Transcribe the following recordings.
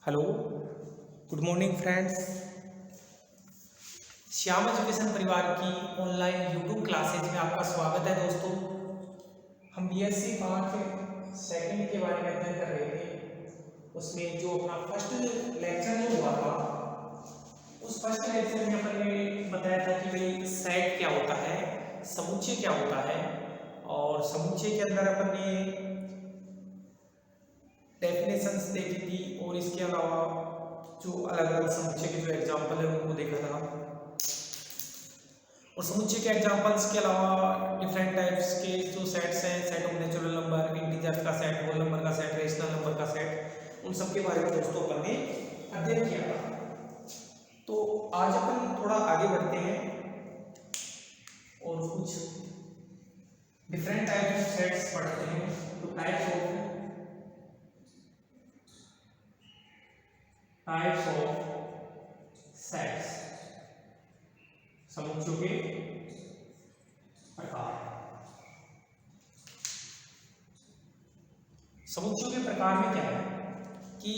Hello, good morning friends. Shyam education परिवार की online YouTube classes में आपका स्वागत है दोस्तों। हम बीएससी पार्ट सेकंड के बारे में अध्ययन कर रहे थे। उसमें जो अपना फर्स्ट लेक्चर जो हुआ था, उस फर्स्ट लेक्चर में अपन ने बताया था कि भाई सेट क्या होता है, समुच्चय क्या होता है, और समुच्चय के अंदर अपन ने डेफिनेशंस देखी थी, और इसके अलावा जो अलग अलग समुच्चय के जो एग्जाम्पल है उनको देखा था। और समुच्चय के एग्जाम्पल्स के अलावा डिफरेंट टाइप्स के जो सेट्स हैं, set of natural number, integers का सेट, होल नंबर का सेट, रेशनल नंबर का सेट, उन सब के बारे में दोस्तों अपन ने अध्ययन किया था। तो आज अपन थोड़ा आगे बढ़ते हैं और कुछ डिफरेंट टाइप्स ऑफ सेट्स पढ़ते हैं। तो टाइप्स ऑफ सेट्स, समुच्चयों के प्रकार। समुच्चयों के प्रकार में क्या है कि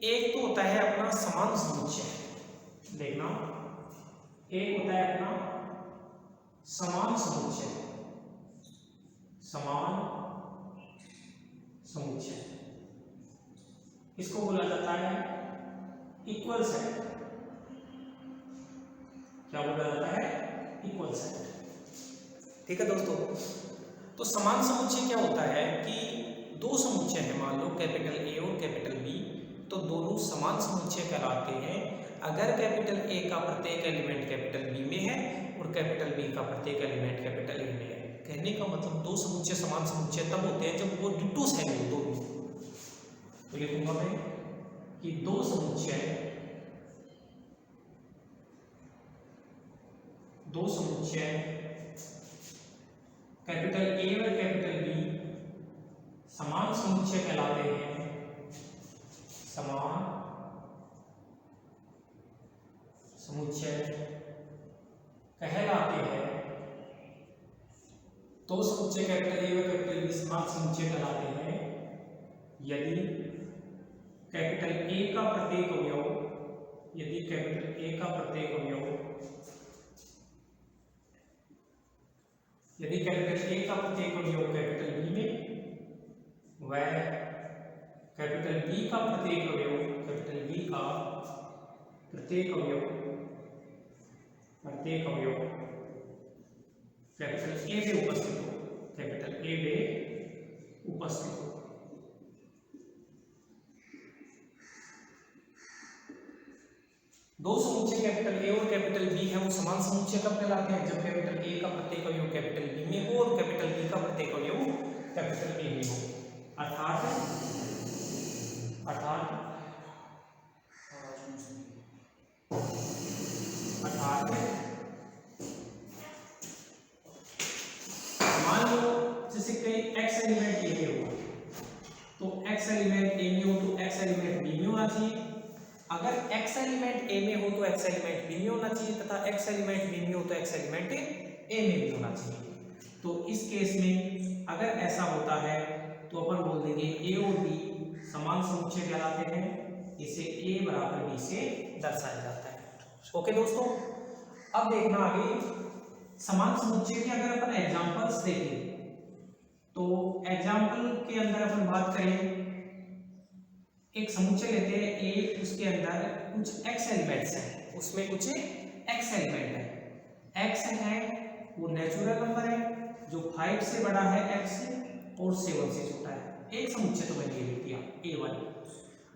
एक तो होता है अपना समान समुच्चय, देखना, एक होता है अपना समान समुच्चय, समान समुच्चय, इसको बोला जाता है इक्वल सेट। क्या बोला जाता है? Equal set. ठीक है दोस्तों। तो समान समुच्चय क्या होता है कि दो समुच्चय है, मान लो कैपिटल ए और कैपिटल बी, तो दोनों समान समुच्चय कहलाते हैं अगर कैपिटल ए का प्रत्येक एलिमेंट कैपिटल बी में है और कैपिटल बी का प्रत्येक एलिमेंट कैपिटल ए में है। कहने का मतलब दो समुच्चय समान समुच्चय तब होते हैं जब वो डिटोस है दोनों। तो लिखूंगा मैं कि दो समुच्चय कैपिटल ए और कैपिटल बी समान समुच्चय कहलाते हैं, समान समुच्चय कहलाते हैं। दो समुच्चय कैपिटल ए और कैपिटल बी समान समुच्चय कहलाते हैं यदि कैपिटल ए का प्रत्येक अवयव, यदि कैपिटल ए का प्रत्येक अवयव, यदि कैपिटल ए का प्रत्येक अवयव कैपिटल बी में व कैपिटल बी का प्रत्येक अवयव, कैपिटल बी का प्रत्येक अवयव कैपिटल ए में उपस्थित हो, कैपिटल ए में उपस्थित हो। दो समुच्चय कैपिटल ए और कैपिटल बी है वो समान समुच्चय कब कहलाते हैं? जब कैपिटल ए का प्रत्येक अवयव कैपिटल बी में हो और कैपिटल बी का प्रत्येक अवयव कैपिटल ए में हो। अर्थात मान लो जैसे कहीं x एलिमेंट ए में हो, तो x एलिमेंट ए में हो तो x एलिमेंट बी में होना चाहिए। अगर x एलिमेंट a में हो तो x एलिमेंट b में होना चाहिए, तथा x एलिमेंट b में हो तो x एलिमेंट a में भी होना चाहिए। तो इस केस में अगर ऐसा होता है तो अपन बोल देंगे a और b समान समुच्चय कहलाते हैं। इसे a बराबर b से दर्शाया जाता है। ओके दोस्तों, अब देखना आगे समान समुच्चय के अगर अपन एग्जांपल्स देखें तो एग्जांपल के अंदर अपन बात करें, एक समुच्चय लेते हैं ए, उसके अंदर कुछ x एलिमेंट्स हैं, उसमें कुछ x एलिमेंट है। x है वो नेचुरल नंबर है जो 5 से बड़ा है x और 7 से छोटा है। एक समुच्चय तो मैंने ये लिख दिया a1,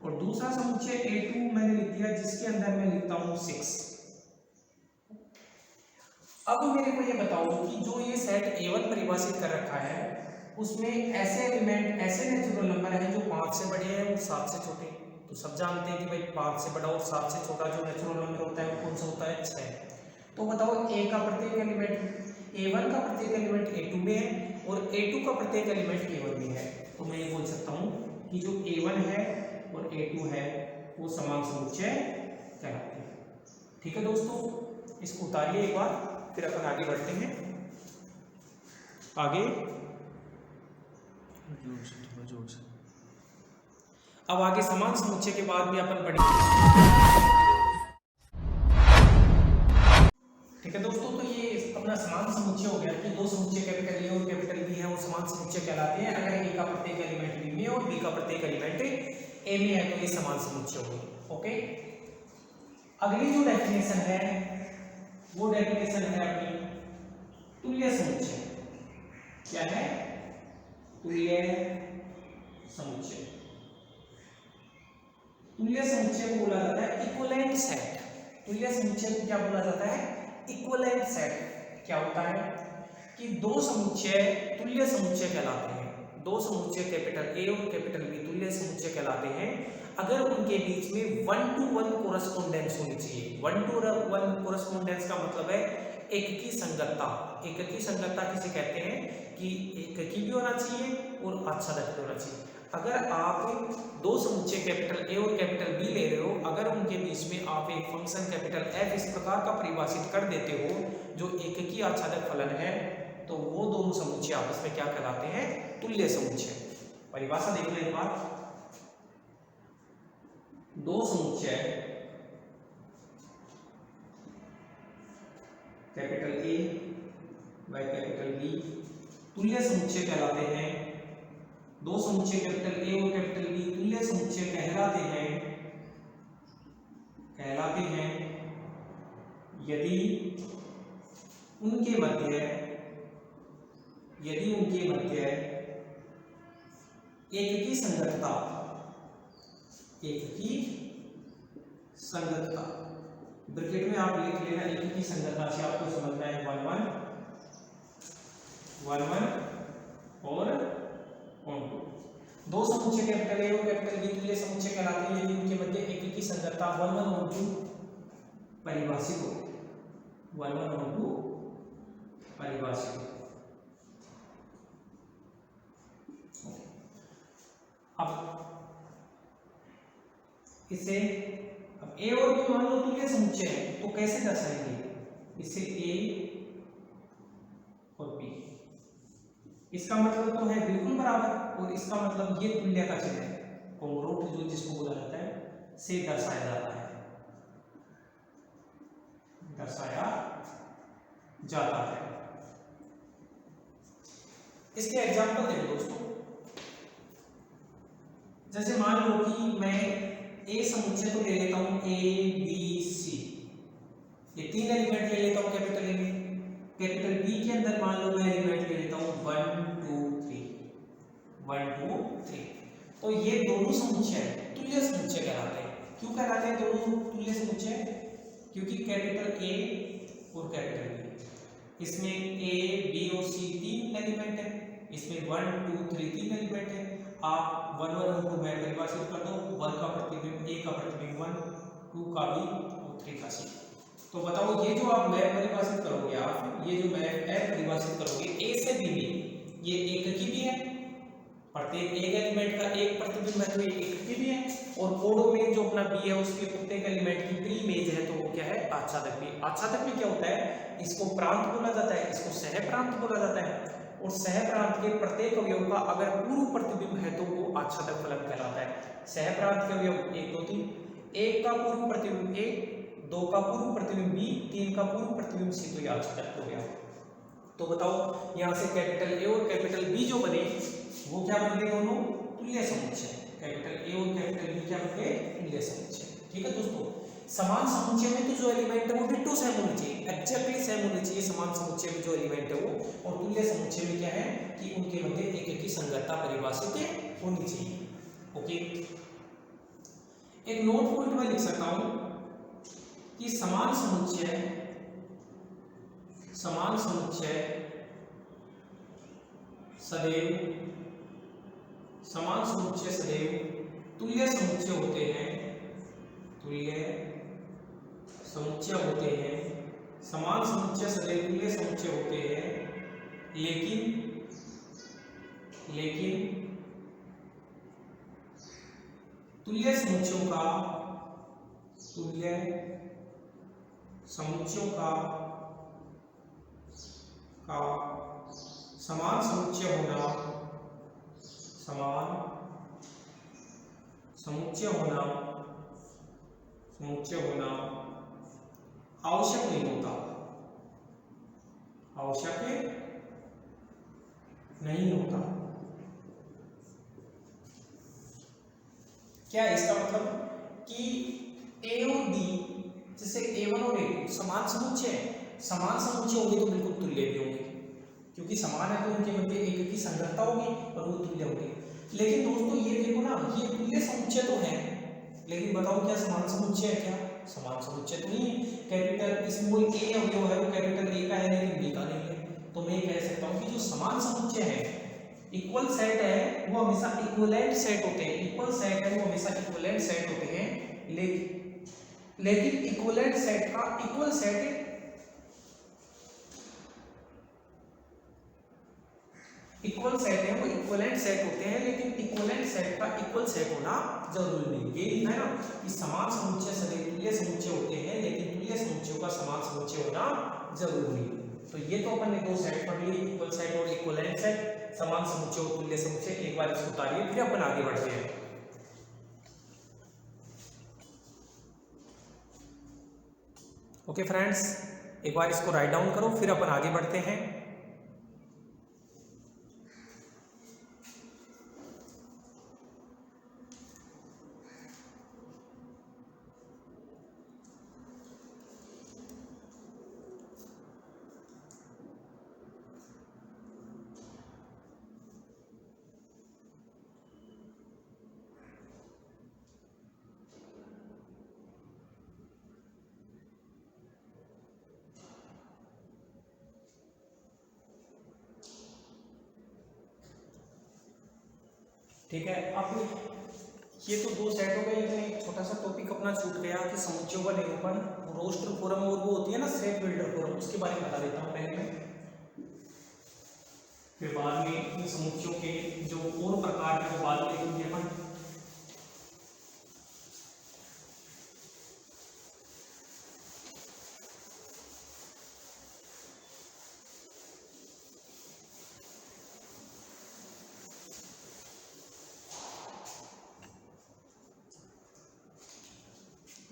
और दूसरा समुच्चय a2 मैंने लिख दिया जिसके अंदर मैं लिखता हूँ 6। अब मेरे को ये बताओ कि जो ये सेट a1 परिभाषित कर रखा है उसमें ऐसे एलिमेंट, ऐसे नेचुरल नंबर हैं जो 5 से बड़े हैं और 7 से छोटे। तो सब जानते हैं कि भाई 5 से बड़ा और 7 से छोटा जो नेचुरल नंबर होता है वो कौन सा होता है? 6। तो बताओ a का प्रत्येक एलिमेंट, a1 का प्रत्येक एलिमेंट a2 में है और a2 का प्रत्येक एलिमेंट a1 में है। तो मैं ये बोल सकता हूँ कि जो a1 है और a2 है वो समान समुच्चय कहलाते हैं। ठीक है दोस्तों, इसको उतारिए एक बार, फिर अपन आगे बढ़ते हैं। आगे अब आगे समान समुच्चय के बाद भी अपन पढ़ेंगे। ठीक है दोस्तों, तो ये अपना समान समुच्चय हो गया कि दो समुच्चय कैपिटल ए और कैपिटल बी है वो समान समुच्चय कहलाते हैं अगर ए का प्रत्येक एलिमेंट बी में और बी का प्रत्येक एलिमेंट ए में है तो ये समान समुच्चय होगी। ओके, अगली जो डेफिनेशन है वो डेफिनेशन है अपनी तुल्य समुच्चय। क्या है? तुल्य समुच्चय। तुल्य समुच्चय को बोला जाता है इक्विवेलेंट सेट। तुल्य समुच्चय को क्या बोला जाता है? Equivalent set. क्या होता है कि दो समुच्चय तुल्य समुच्चय कहलाते हैं। दो समुच्चय कैपिटल ए और कैपिटल बी तुल्य समुच्चय कहलाते हैं अगर उनके बीच में 1-to-1 कोरेस्पोंडेंस होनी चाहिए। 1-to-1 कोरेस्पोंडेंस का मतलब है एक की संगतता। एक की संगतता किसे कहते हैं कि एक की भी होना चाहिए और आच्छादक भी होना चाहिए। अगर आप दो समुच्चय कैपिटल ए और कैपिटल बी ले रहे हो, अगर उनके बीच में आप एक फंक्शन कैपिटल एफ इस प्रकार का परिभाषित कर देते हो जो एक की आच्छादक फलन है, तो वो दोनों समुच्चय आपस में क्या कहलाते हैं? तुल्य समुच्चय। परिभाषा देख लो एक बार। दो समुच्चय capital A by capital B तुल्य समुच्चय कहलाते हैं। दो समुच्चय कैपिटल ए और कैपिटल बी तुल्य समुच्चय कहलाते हैं यदि उनके मध्य एक की संगतता ब्रैकेट में आप लिख लेना। एक की संगतता से आपको समझना है 1-1 और 1-2। दो समुच्चय कैपिटल ए और कैपिटल बी तुल्य समुच्चय कहलाते हैं यदि उनके मध्य एक की संगतता 1-1 और 2 परिभाषित हो। 1-1 और 2 परिभाषित हो। अब इसे अब ए और बी मान लो तुल्य समुच्चय है तो कैसे दर्शाएंगे? इसे ए और बी, इसका मतलब तो है बिल्कुल बराबर और इसका मतलब ये तुल्य का चिन्ह है, कोंग्रुएंट जो जिसको बोला जाता है से दर्शाया जाता है। इसके एग्जांपल देखो दोस्तों। जैसे मान लो कि मैं ए समुच्चय तो ले लेता हूं ए बी सी, ये तीन एलिमेंट ले लेता हूं कैपिटल ए में। कैपिटल बी के अंदर मान लो मैं एलिमेंट ले लेता हूं 1 2 3। तो ये दोनों समुच्चय तुल्य समुच्चय कहलाते हैं। क्यों कहलाते हैं दोनों तुल्य समुच्चय? क्योंकि कैपिटल ए और कैपिटल बी, इसमें ए बी और सी तीन एलिमेंट है, इसमें 1 2 3 तीन एलिमेंट है। आप 1 1 को मैं परिभाषित कर दो, 1 का प्रतिबिंब ए का प्रतिबिंब 1, 2 का बी और 3 का सी। तो बताओ ये जो आप मैप परिभाषित करोगे, आप ये जो मैप एफ परिभाषित करोगे ए से बी में, ये एक की भी है, प्रत्येक एक एलिमेंट का एक प्रतिबिंब है तो ये एक की भी है, और कोडो में जो अपना बी है उसके प्रत्येक एलिमेंट की प्री इमेज है तो वो क्या है? आच्छादक भी। आच्छादक में क्या होता है? इसको प्रांत बोला जाता है, इसको सह प्रांत बोला जाता है, और सह प्रांत के प्रत्येक अवयव का अगर पूर्व प्रतिबिंब है तो वो आच्छादक फलन कहलाता है। सह प्रांत के अवयव 1 2 3, एक का पूर्व प्रतिबिंब ए, 2 का पूर्व प्रतिबिंब बी, 3 का पूर्व प्रतिबिंब सी, तो ये आच्छादक हो गया। तो बताओ यहाँ से कैपिटल ए और कैपिटल बी जो बने वो क्या बन गए? दोनों तुल्य समुच्चय। कैपिटल ए और कैपिटल बी क्या बन गए? तुल्य समुच्चय। ठीक है दोस्तों, समान समुच्चय में तो जो एलिमेंट है वो डिट्टो सेम होने चाहिए, एग्जैक्टली सेम होने चाहिए समान समुच्चय में जो एलिमेंट है वो, और तुल्य समुच्चय में क्या है कि उनके मध्य एक की संगतता परिभाषित होनी चाहिए। ओके, एक नोट पॉइंट में लिख सकता हूं कि समान समुच्चय सदैव तुल्य समुच्चय होते हैं। समान समुच्चय सदैव तुल्य समुच्चय होते हैं, लेकिन तुल्य समुच्चयों का समान समुच्चय होना आवश्यक नहीं होता, आवश्यक नहीं होता। क्या है इसका मतलब कि ए और बी, जैसे A1 और A2 समान समुच्चय है, समान समुच्चय होंगे तो बिल्कुल तुल्य भी होंगे, क्योंकि समान है तो उनके मध्य एक की संगतता होगी और वो तुल्य होंगे। लेकिन दोस्तों ये देखो ना, ये तुल्य समुच्चय तो है, लेकिन बताओ क्या समान समुच्चय है? क्या समान समुच्चय तो नहीं है। कैपिटल स्मॉल ए अवयव है वो कैपिटल ए का है लेकिन बी का नहीं है। तो मैं कह सकता हूँ कि जो समान समुच्चय है, इक्वल सेट है, वो हमेशा इक्विवेलेंट सेट होते हैं। इक्वल सेट है वो हमेशा इक्विवेलेंट सेट होते हैं, लेकिन इक्विवेलेंट सेट का इक्वल सेट इक्वल सेट है वो इक्विवेलेंट सेट होते हैं, लेकिन इक्विवेलेंट सेट का इक्वल सेट होना जरूरी नहीं। ये है ना कि समान समुच्चय सदैव तुल्य समुच्चय होते हैं, लेकिन तुल्य समुच्चयों का समान समुच्चय होना जरूरी नहीं। तो ये तो अपन ने दो सेट पढ़ लिए, इक्वल सेट और इक्विवेलेंट सेट, समान समुच्चय और तुल्य समुच्चय। एक बार इसको उतारिए फिर अपन आगे बढ़ते हैं। ओके फ्रेंड्स, एक बार इसको राइट डाउन करो फिर अपन आगे बढ़ते हैं। ठीक है, अब ये तो दो सेट हो गए, लेकिन एक छोटा सा टॉपिक अपना छूट गया कि समुच्चयों का निरूपण, रोस्टर थ्योरम और वो होती है ना सेट बिल्डर थ्योरम, उसके बारे में बता देता हूँ पहले मैं, फिर बाद में इन समुच्चयों के जो और प्रकार है वो बाद में देखेंगे अपन।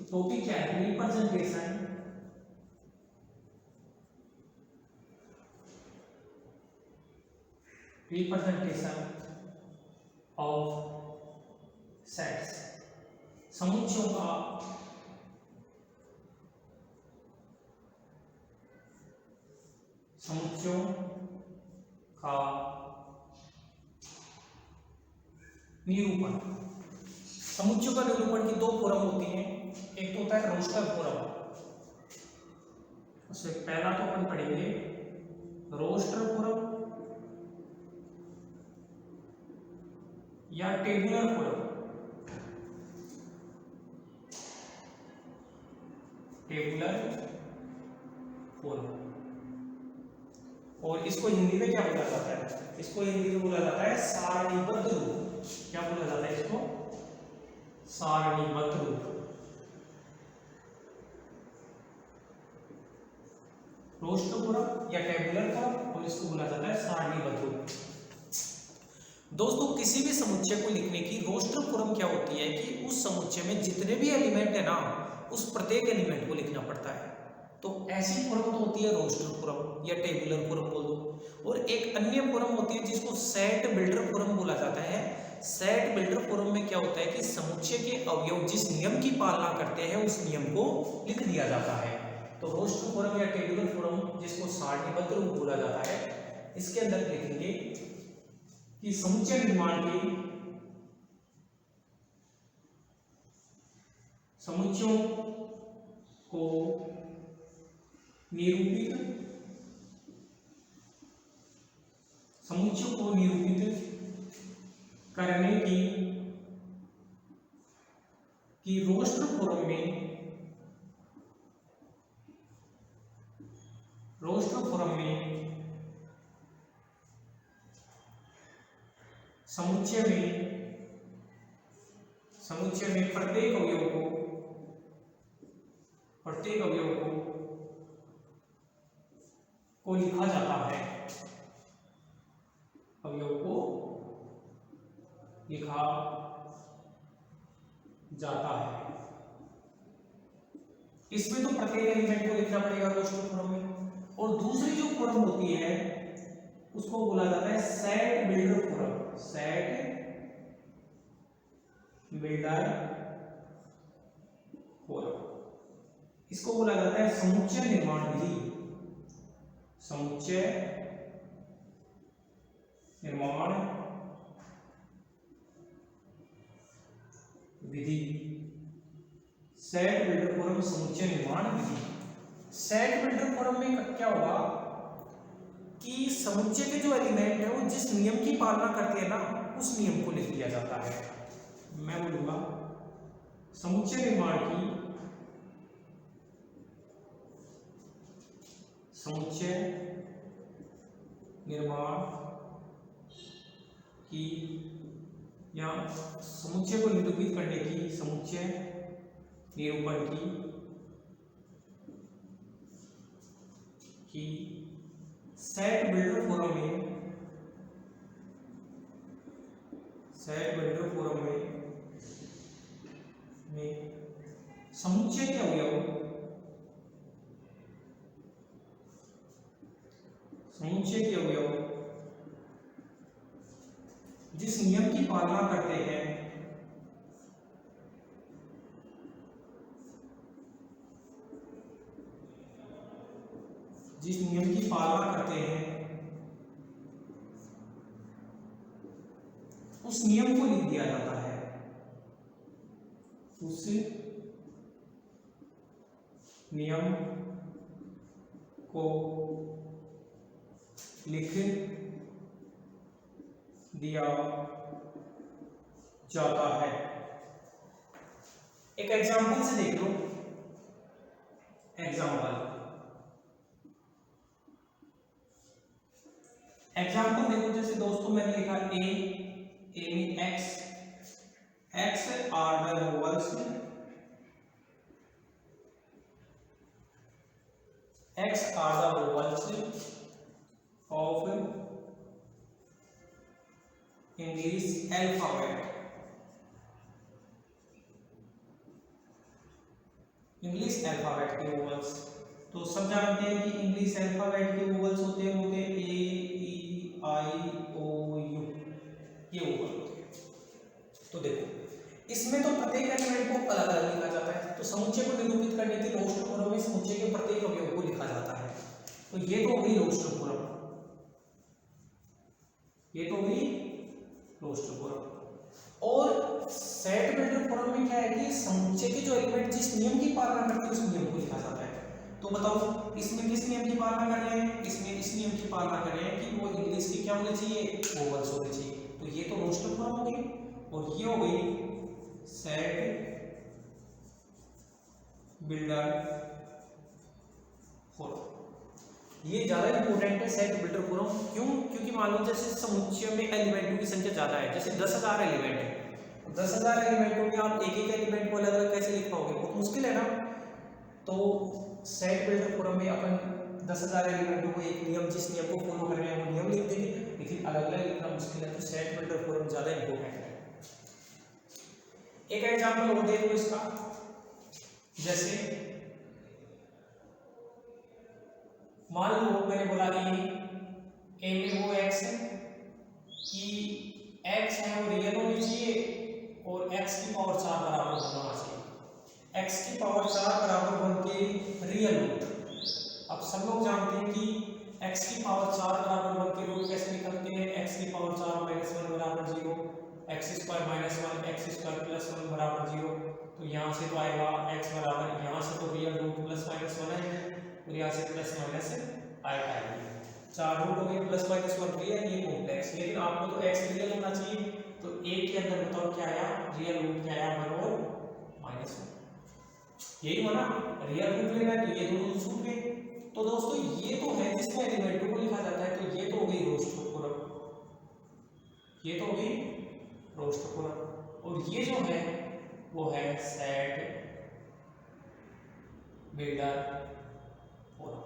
टॉपिक क्या है? रिप्रेजेंटेशन ऑफ सेट्स, समुच्चयों का निरूपण। समुच्चयों का निरूपण की दो फॉर्म होती हैं, एक तो होता है रोस्टर थ्योरम, उससे पहला तो अपन पढ़ेंगे रोस्टर थ्योरम या टेबुलर थ्योरम। और इसको हिंदी में क्या बोला जाता है? इसको हिंदी में बोला जाता है सारणीबद्ध रूप। क्या बोला जाता है इसको? सारणीबद्ध रूप। रोस्टर थ्योरम या टेबुलर थ्योरम, और इसको बोला जाता है सारणीबद्ध रूप। दोस्तों किसी भी समुच्चय को लिखने की रोस्टर थ्योरम क्या होती है कि उस समुच्चय में जितने भी एलिमेंट है ना, उस प्रत्येक एलिमेंट को लिखना पड़ता है। तो ऐसी थ्योरम तो होती है रोस्टर थ्योरम या टेबुलर थ्योरम बोल दो। और एक अन्य थ्योरम होती है जिसको सेट बिल्डर थ्योरम बोला जाता है। सेट बिल्डर थ्योरम में क्या होता है कि समुच्चय के अवयव जिस नियम की पालना करते हैं उस नियम को लिख दिया जाता है। तो रोस्टर थ्योरम या टेबुलर थ्योरम जिसको सारणीबद्ध रूप बोला जाता है, इसके अंदर लिखेंगे कि समुच्चय निर्माण के समुच्चयों को निरूपित करने की रोस्टर थ्योरम में समुच्चय में प्रत्येक अवयव को लिखा जाता है। अवयव को लिखा जाता है। इसमें तो प्रत्येक एलिमेंट को लिखना पड़ेगा रोस्टर फॉर्म में। और दूसरी जो फॉर्म होती है उसको बोला जाता है set builder form. Set builder form, इसको बोला जाता है समुच्चय निर्माण विधि। समुच्चय निर्माण विधि, सेट बिल्डर फॉर्म समुच्चय निर्माण विधि। सेट बिल्डर फॉर्म में क्या होगा कि समुच्चय के जो एलिमेंट है वो जिस नियम की पालना करते हैं ना, उस नियम को लिख दिया जाता है। मैं बोलूंगा समुच्चय निर्माण की, समुच्चय निर्माण की या समुच्चय को निरूपित करने की, समुच्चय निरूपण की सेट बिल्डर फॉर्म में, सेट बिल्डर फॉर्म में समुच्चय के अवयव, समुच्चय के अवयव जिस नियम की पालना करते हैं, जिस नियम की पालना करते हैं उस नियम को लिख दिया जाता है। उस नियम को लिख दिया जाता है। एक एग्जांपल से देख लो। एग्जांपल देखो, जैसे दोस्तों मैंने लिखा ए में x are the vowels, x are the vowels of English alphabet. English alphabet के वोवल्स, तो सब जानते हैं कि इंग्लिश अल्फाबेट के वोवल्स होते हैं ए ई आई ओ यू, ये वोवल होते हैं। तो देखो इसमें तो प्रत्येक एलिमेंट को अलग अलग लिखा जाता है। तो समुच्चय को निरूपित करने के रोस्टर फॉर्म में समुच्चय के प्रत्येक अवयव को लिखा जाता है। तो ये तो हुई रोस्टर फॉर्म, ये तो हुई रोस्टर फॉर्म। और सेट बिल्डर फॉर्म में क्या है कि समुच्चय के जो एलिमेंट जिस नियम की पालना करते हैं उस नियम को लिखा जाता है। तो बताओ इसमें किस नियम की पालना कर रहे हैं? इसमें इस नियम की पालना कर रहे हैं कि वो इंग्लिश की क्या होनी चाहिए, वोवल्स होनी चाहिए। तो ये तो रोस्टर फॉर्म हो गई, और ये हो गई सेट बिल्डर फॉर्म। ये ज्यादा इंपॉर्टेंट है सेट बिल्डर फॉर्म। क्यों? क्योंकि मान लो जैसे समुच्चय में एलिमेंटों की संख्या ज्यादा है, जैसे 10,000 एलिमेंट है, 10,000 एलिमेंटों में आप एक एक एलिमेंट को अलग अलग कैसे लिख पाओगे? बहुत मुश्किल है ना। तो सेट बिल्डर फॉर्म में अपन 10,000 एलिमेंटों को एक नियम, जिस नियम को फॉलो कर रहे हैं वो नियम लिख देंगे, लेकिन अलग अलग लिखना मुश्किल है। तो सेट बिल्डर फॉर्म ज्यादा इंपॉर्टेंट है। एक एग्जांपल और देखो इसका, जैसे मान लो मैंने बोला ए में वो एक्स है कि एक्स है वो रियल होनी चाहिए और एक्स की पावर 4 बराबर होना चाहिए। एक्स की पावर 4 बराबर 1 के रियल रूट। अब सब लोग जानते हैं कि एक्स की पावर 4 बराबर 1 के रूट कैसे निकलते हैं? एक्स की पावर 4 माइनस 1 बराबर 0, x square minus 1 x square plus 1 बराबर 0। तो यहाँ से तो आएगा एक्स बराबर, यहाँ से तो रियल रूट प्लस माइनस 1 है और यहाँ से प्लस माइनस आएगा। 4 रूट हो गए, प्लस माइनस 1 रियल, ये कॉम्प्लेक्स। लेकिन आपको तो एक्स रियल होना चाहिए, तो एक के अंदर बताओ क्या आया? रियल रूट क्या आया? 1 और माइनस 1। यही हुआ ना, रियल रूट लेना है तो ये दोनों छूट गए। तो दोस्तों ये तो है जिसमें एलिमेंटों को लिखा जाता है। तो ये तो हो गई रोस्टर फॉर्म, ये तो हो गई रोस्टर फॉर्म। और ये जो है वो है सेट बिल्डर फॉर्म।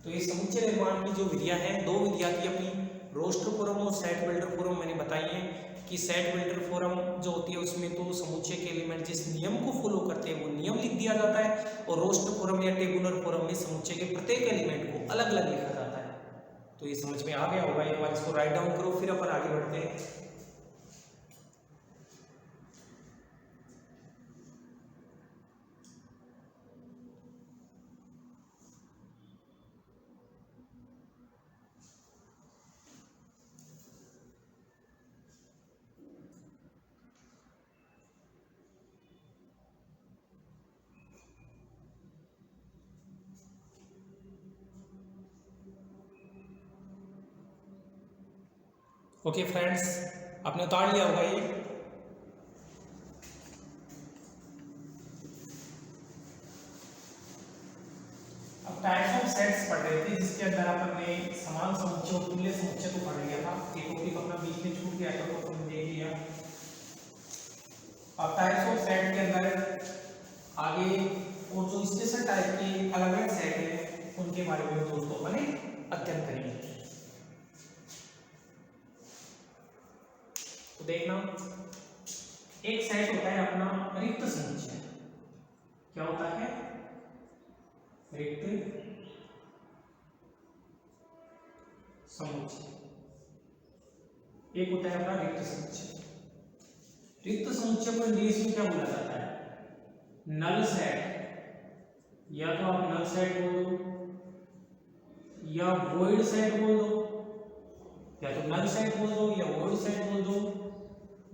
तो ये समुच्चय निर्माण की जो विधियां हैं, 2 विधियां की अपनी, रोस्टर फॉर्म और सेट बिल्डर फॉर्म मैंने बताई हैं। कि सेट बिल्डर थ्योरम जो होती है उसमें तो समुच्चय के एलिमेंट जिस नियम को फॉलो करते हैं वो नियम लिख दिया जाता है, और रोस्ट थ्योरम या टेबुलर थ्योरम में समुच्चय के प्रत्येक एलिमेंट को अलग अलग लिखा जाता है। तो ये समझ में आ गया होगा, एक बार इसको राइट डाउन करो फिर अपन आगे बढ़ते हैं। ओके फ्रेंड्स, आपने उतार लिया होगा ये। अब टाइप्स ऑफ सेट्स पढ़ रहे थे जिसके अंदर अपन ने समान समुच्चय और तुल्य समुच्चय को पढ़ लिया था। ये टॉपिक अपना बीच में छूट गया था तो अपन देख लिया। अब टाइप्स ऑफ सेट के अंदर आगे और जो स्पेशल टाइप के अलग अलग सेट है उनके बारे में दोस्तों अपन अध्ययन करेंगे। तो देखना, एक सेट होता है अपना रिक्त समुच्चय। क्या होता है? रिक्त समुच्चय। एक होता है अपना रिक्त समुच्चय। रिक्त समुच्चय को इंग्लिश में क्या बोला जाता है? Null set. या तो आप नल सेट बोल दो या वॉइड सेट बोल दो, या तो नल सेट बोल दो या वॉइड सेट बोल दो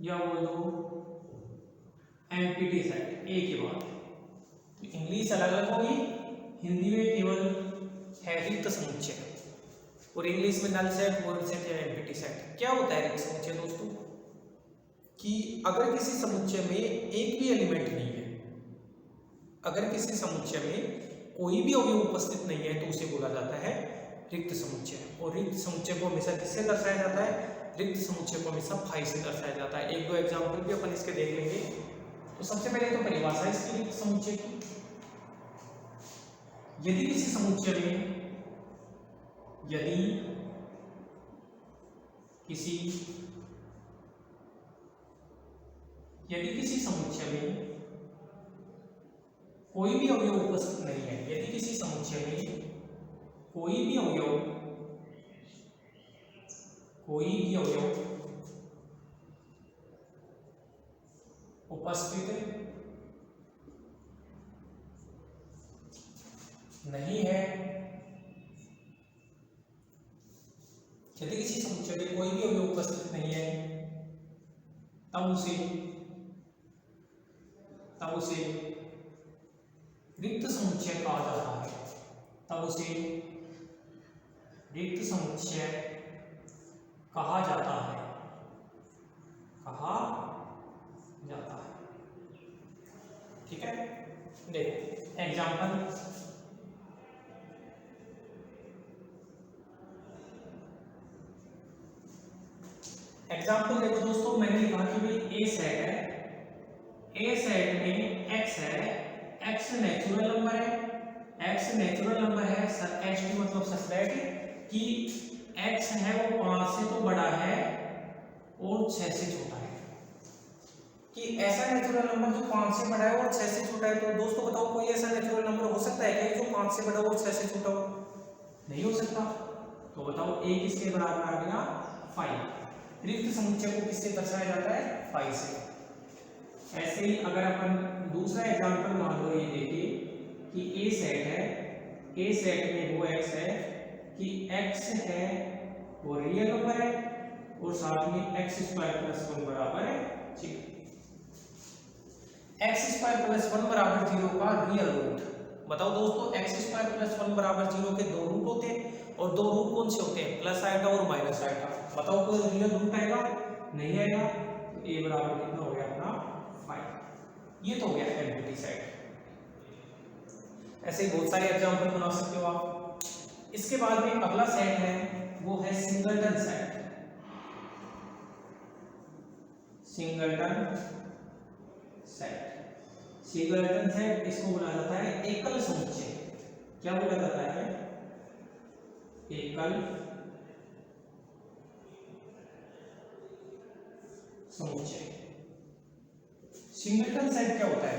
या बोल दो एम्प्टी सेट, एक ही बात। तो इंग्लिश अलग अलग होगी, हिंदी में केवल है रिक्त समुच्चय, और इंग्लिश में नल सेट, वॉइड सेट या एम्प्टी सेट। क्या होता है रिक्त समुच्चय दोस्तों? कि अगर किसी समुच्चय में एक भी एलिमेंट नहीं है, अगर किसी समुच्चय में कोई भी अवयव उपस्थित नहीं है तो उसे बोला जाता है रिक्त समुच्चय। और रिक्त समुच्चय को हमेशा किससे दर्शाया जाता है? रिक्त समुच्चय को हमेशा फाई से दर्शाया जाता है। एक दो एग्जांपल भी अपन इसके देख लेंगे। तो सबसे पहले तो परिभाषा है इसकी रिक्त समुच्चय की। यदि किसी समुच्चय में कोई भी अवयव उपस्थित नहीं है, यदि किसी समुच्चय में कोई भी अवयव उपस्थित नहीं है, यदि किसी समुच्चय में कोई भी अवयव उपस्थित नहीं है तब उसे रिक्त समुच्चय कहा जाता है। तब उसे रिक्त समुच्चय कहा जाता है। ठीक है, देखो एग्जाम्पल। देखो दोस्तों, मैंने लिखा कि भाई ए सेट है, ए सेट में एक्स है, एक्स नेचुरल नंबर है, सर एच टी मतलब सच दैट कि एक्स है वो 5 से तो बड़ा है और 6 से छोटा है। कि ऐसा नेचुरल नंबर जो 5 से बड़ा है और 6 से छोटा है। तो दोस्तों बताओ, कोई ऐसा नेचुरल नंबर हो सकता है क्या जो 5 से बड़ा हो और 6 से छोटा हो? नहीं हो सकता। तो बताओ ए किसके बराबर आ गया? 5। रिक्त समुच्चय को किससे दर्शाया जाता है? 5 से। ऐसे ही अगर अपन दूसरा एग्जांपल मान लो, ये देखिए कि ए सेट है, ए सेट में वो एक्स है कि एक्स है वो रियल नंबर है और साथ में एक्स स्क्वायर प्लस 1 बराबर है 0। एक्स स्क्वायर प्लस 1 बराबर 0 का रियल रूट बताओ दोस्तों। एक्स स्क्वायर प्लस 1 बराबर 0 के 2 रूट होते हैं, और 2 रूट कौन से होते हैं? प्लस आएगा और माइनस आएगा। बताओ कोई रियल रूट आएगा? नहीं आएगा। तो ए बराबर कितना हो गया अपना? 5। ये तो हो गया एम्प्टी सेट। ऐसे बहुत सारे एग्जांपल बना सकते हो आप। इसके बाद में अगला सेट है वो है सिंगलटन सेट। सिंगलटन सेट इसको बोला जाता है एकल समुच्चय। क्या बोला जाता है? एकल समुच्चय। सिंगलटन सेट क्या होता है?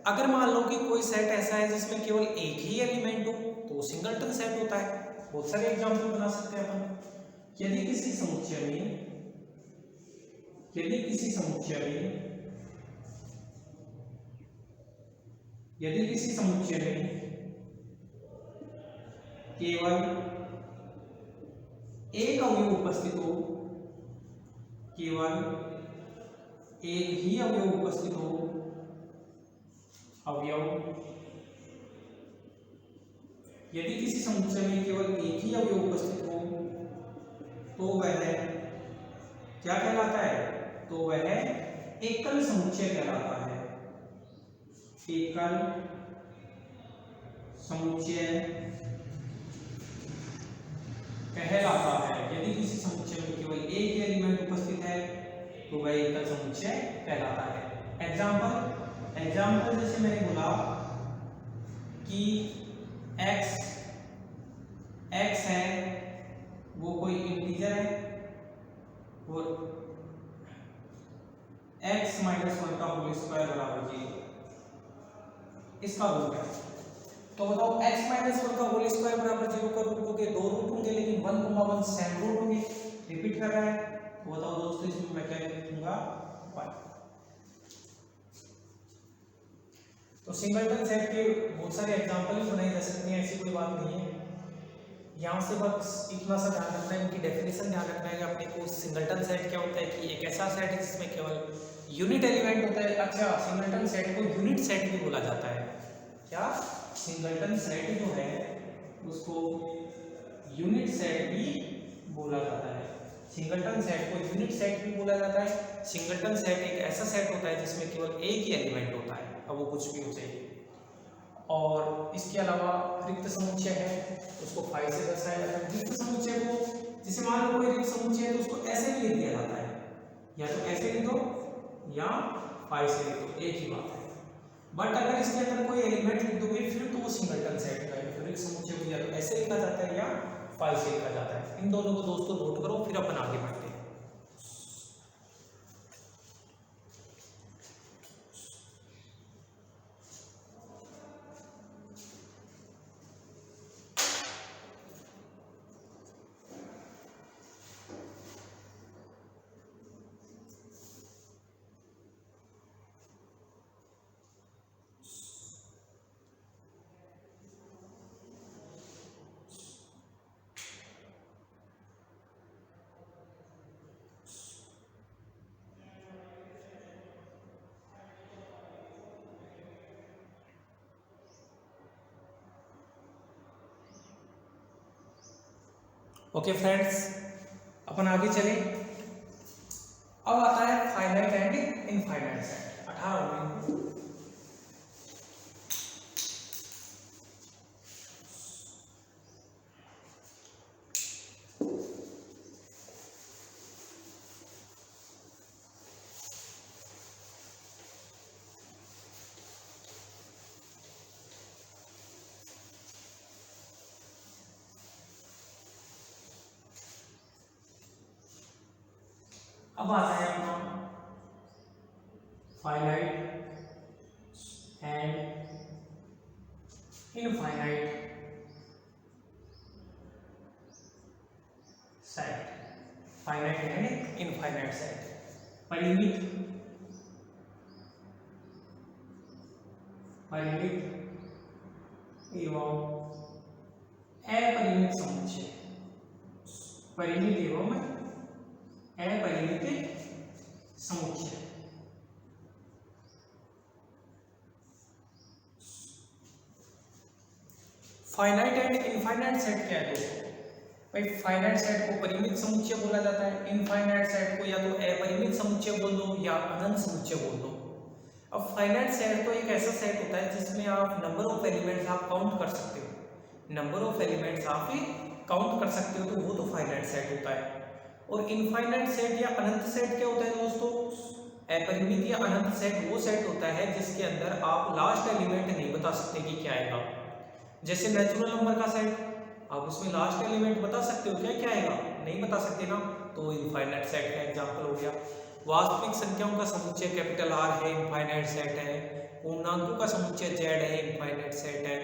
अगर मान लो कि कोई सेट ऐसा है जिसमें केवल एक ही एलिमेंट हो तो सिंगलटन सेट होता है। बहुत सारे एग्जांपल बना सकते हैं अपन। यदि किसी समुच्चय में केवल एक अवयव उपस्थित हो, केवल एक ही अवयव उपस्थित हो, यदि किसी समुच्चय में केवल एक ही अवयव उपस्थित हो तो वह क्या कहलाता है? तो वह एकल समुच्चय कहलाता है। एकल समुच्चय कहलाता है। यदि किसी समुच्चय में केवल एक ही एलिमेंट उपस्थित है तो वह एकल समुच्चय कहलाता है। एग्जाम्पल जैसे मैंने बोला कि x है वो कोई इंटीजर है और x - 1 का होल स्क्वायर बराबर 0 इसका रूट है। तो बताओ x - 1 का होल स्क्वायर बराबर 0 का रूट होंगे, दो रूट होंगे लेकिन 1, 1 सेम रूट होंगे। रिपीट कर रहा है तो बताओ दोस्तों इसमें मैं क्या लिखूंगा? 1। तो सिंगलटन सेट के बहुत सारे एग्जांपल भी बनाए जा सकते हैं, ऐसी कोई बात नहीं है। यहाँ से बस इतना सा ध्यान रखना है, इनकी डेफिनेशन ध्यान रखना है कि अपने को सिंगलटन सेट क्या होता है कि एक ऐसा सेट है जिसमें केवल यूनिट एलिमेंट होता है। अच्छा, सिंगलटन सेट को यूनिट सेट भी बोला जाता है। क्या? सिंगलटन सेट जो है उसको यूनिट सेट भी बोला जाता है। सिंगलटन सेट को यूनिट सेट भी बोला जाता है। सिंगलटन सेट एक ऐसा सेट होता है जिसमें केवल एक ही एलिमेंट होता है, अब वो कुछ भी हो जाए। और इसके अलावा रिक्त समुच्चय है उसको फाई से दर्शाया जाता है। रिक्त समुच्चय को जैसे मान लो कोई रिक्त समुच्चय है तो उसको ऐसे भी लिख दिया जाता है, या तो ऐसे लिख दो या फाई से लिख दो, एक ही बात है। बट अगर इसके अंदर कोई एलिमेंट लिख दोगे फिर तो वो सिंगलटन सेट का है। तो रिक्त समुच्चय को या तो ऐसे लिखा जाता है या फाई से लिखा जाता है। इन दोनों को दोस्तों नोट करो, फिर अपन आगे बढ़ते हैं। ओके फ्रेंड्स, अपन आगे चले। अब आता है फाइनाइट एंड इनफाइनाइट सेट। 18 अब आता है अपना finite and infinite set. Finite and infinite set, परिमित एवं अपरिमित समुच्चय। परिमित एवं अपरिमित समुच्चय। फाइनाइट एंड इनफाइनाइट सेट क्या है दोस्तों? भाई फाइनाइट सेट को परिमित समुच्चय बोला जाता है, इनफाइनाइट सेट को या तो अपरिमित समुच्चय बोल दो या अनंत समुच्चय बोल दो। अब फाइनाइट सेट तो एक ऐसा सेट होता है जिसमें आप नंबर ऑफ एलिमेंट्स आप काउंट कर सकते हो, नंबर ऑफ एलिमेंट्स आप काउंट कर सकते हो, तो वो तो फाइनाइट सेट होता है। और इनफाइनाइट सेट या अनंत सेट क्या होता है दोस्तों? अपरिमित या अनंत सेट वो सेट होता है जिसके अंदर आप लास्ट एलिमेंट नहीं बता सकते कि क्या आएगा। जैसे नेचुरल नंबर का सेट, आप उसमें लास्ट एलिमेंट बता सकते हो क्या क्या आएगा? नहीं बता सकते ना, तो इनफाइनाइट सेट का एग्जांपल हो गया। वास्तविक संख्याओं का समुच्चय कैपिटल आर है, इनफाइनाइट सेट है। पूर्णांकों का समुच्चय जेड है, इनफाइनाइट सेट है।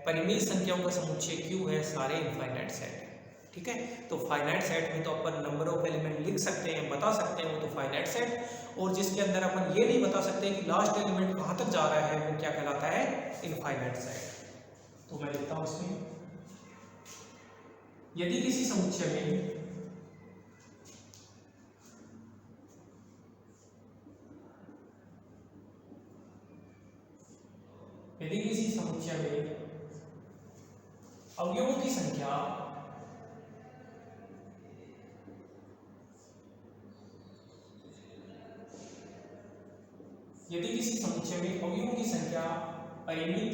परिमित संख्याओं का समुच्चय क्यू है, सारे इनफाइनाइट सेट है। ठीक है, तो फाइनाइट सेट में तो अपन नंबर ऑफ एलिमेंट लिख सकते हैं, बता सकते हैं, वो तो फाइनाइट सेट। और जिसके अंदर अपन ये नहीं बता सकते कि लास्ट एलिमेंट कहाँ तक जा रहा है, वो क्या कहलाता है, इनफाइनाइट सेट। तो मैं लिखता हूँ इसमें, यदि किसी समुच्चय में अवयवों की संख्या परिमित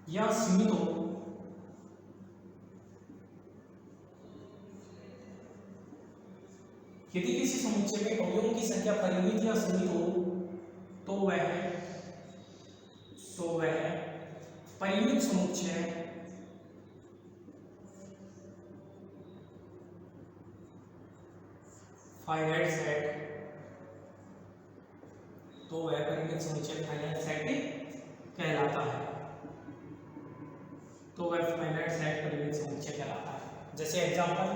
या सीमित हो, यदि किसी समुच्चय में अवयवों की संख्या परिमित या सीमित हो तो वह परिमित समुच्चय फाइनाइट सेट, तो वह परिमित समुच्चय फाइनाइट सेट कहलाता है। तो वह फाइनाइट सेट परिमित समुच्चय कहलाता है। जैसे एग्जांपल,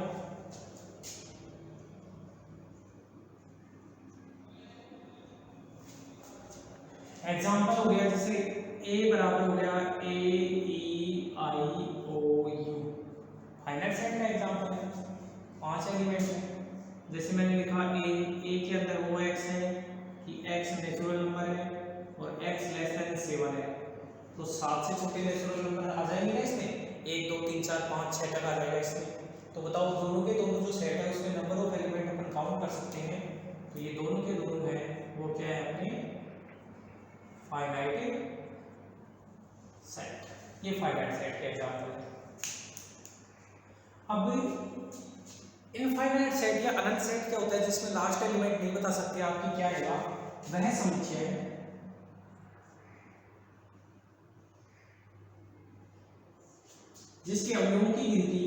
हो गया, जैसे a बराबर हो गया a e i o u, finite set का एग्जांपल है, 5 एलिमेंट है। जैसे मैंने लिखा a के अंदर वो x है कि x नेचुरल नंबर है और x लेस देन 7 है, तो 7 से छोटे नेचुरल नंबर आ जाएंगे ना इसमें, 1 2 3 4 5 6 तक आ जाएगा इसमें। तो बताओ दोनों के दोनों जो सेट है उसमें number of element upon count कर सकते हैं। तो ये दोनों के दोनों है वो क्या है, अपने फाइनाइट सेट। ये फाइनाइट सेट का एग्जांपल है। अब इनफाइनाइट सेट या अनंत सेट क्या होता है, जिसमें लास्ट एलिमेंट नहीं बता सकते आपकी, क्या आएगा, वह समुच्चय जिसके अवयवों की गिनती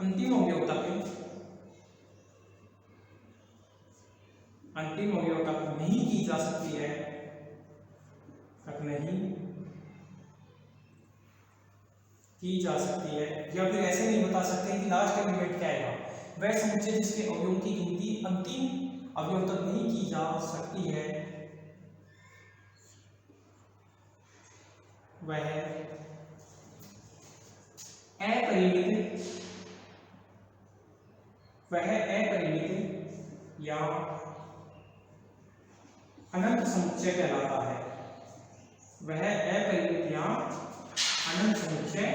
अंतिम अवयव तक नहीं की जा सकती है, या फिर ऐसे नहीं बता सकते कि लास्ट एलिमेंट क्या आएगा, वह समुच्चय जिसके अवयवों की गिनती अंतिम अवयव तक नहीं की जा सकती है, वह अपरिमित या अनंत समुच्चय कहलाता है। वह अपरिमित या अनंत समुच्चय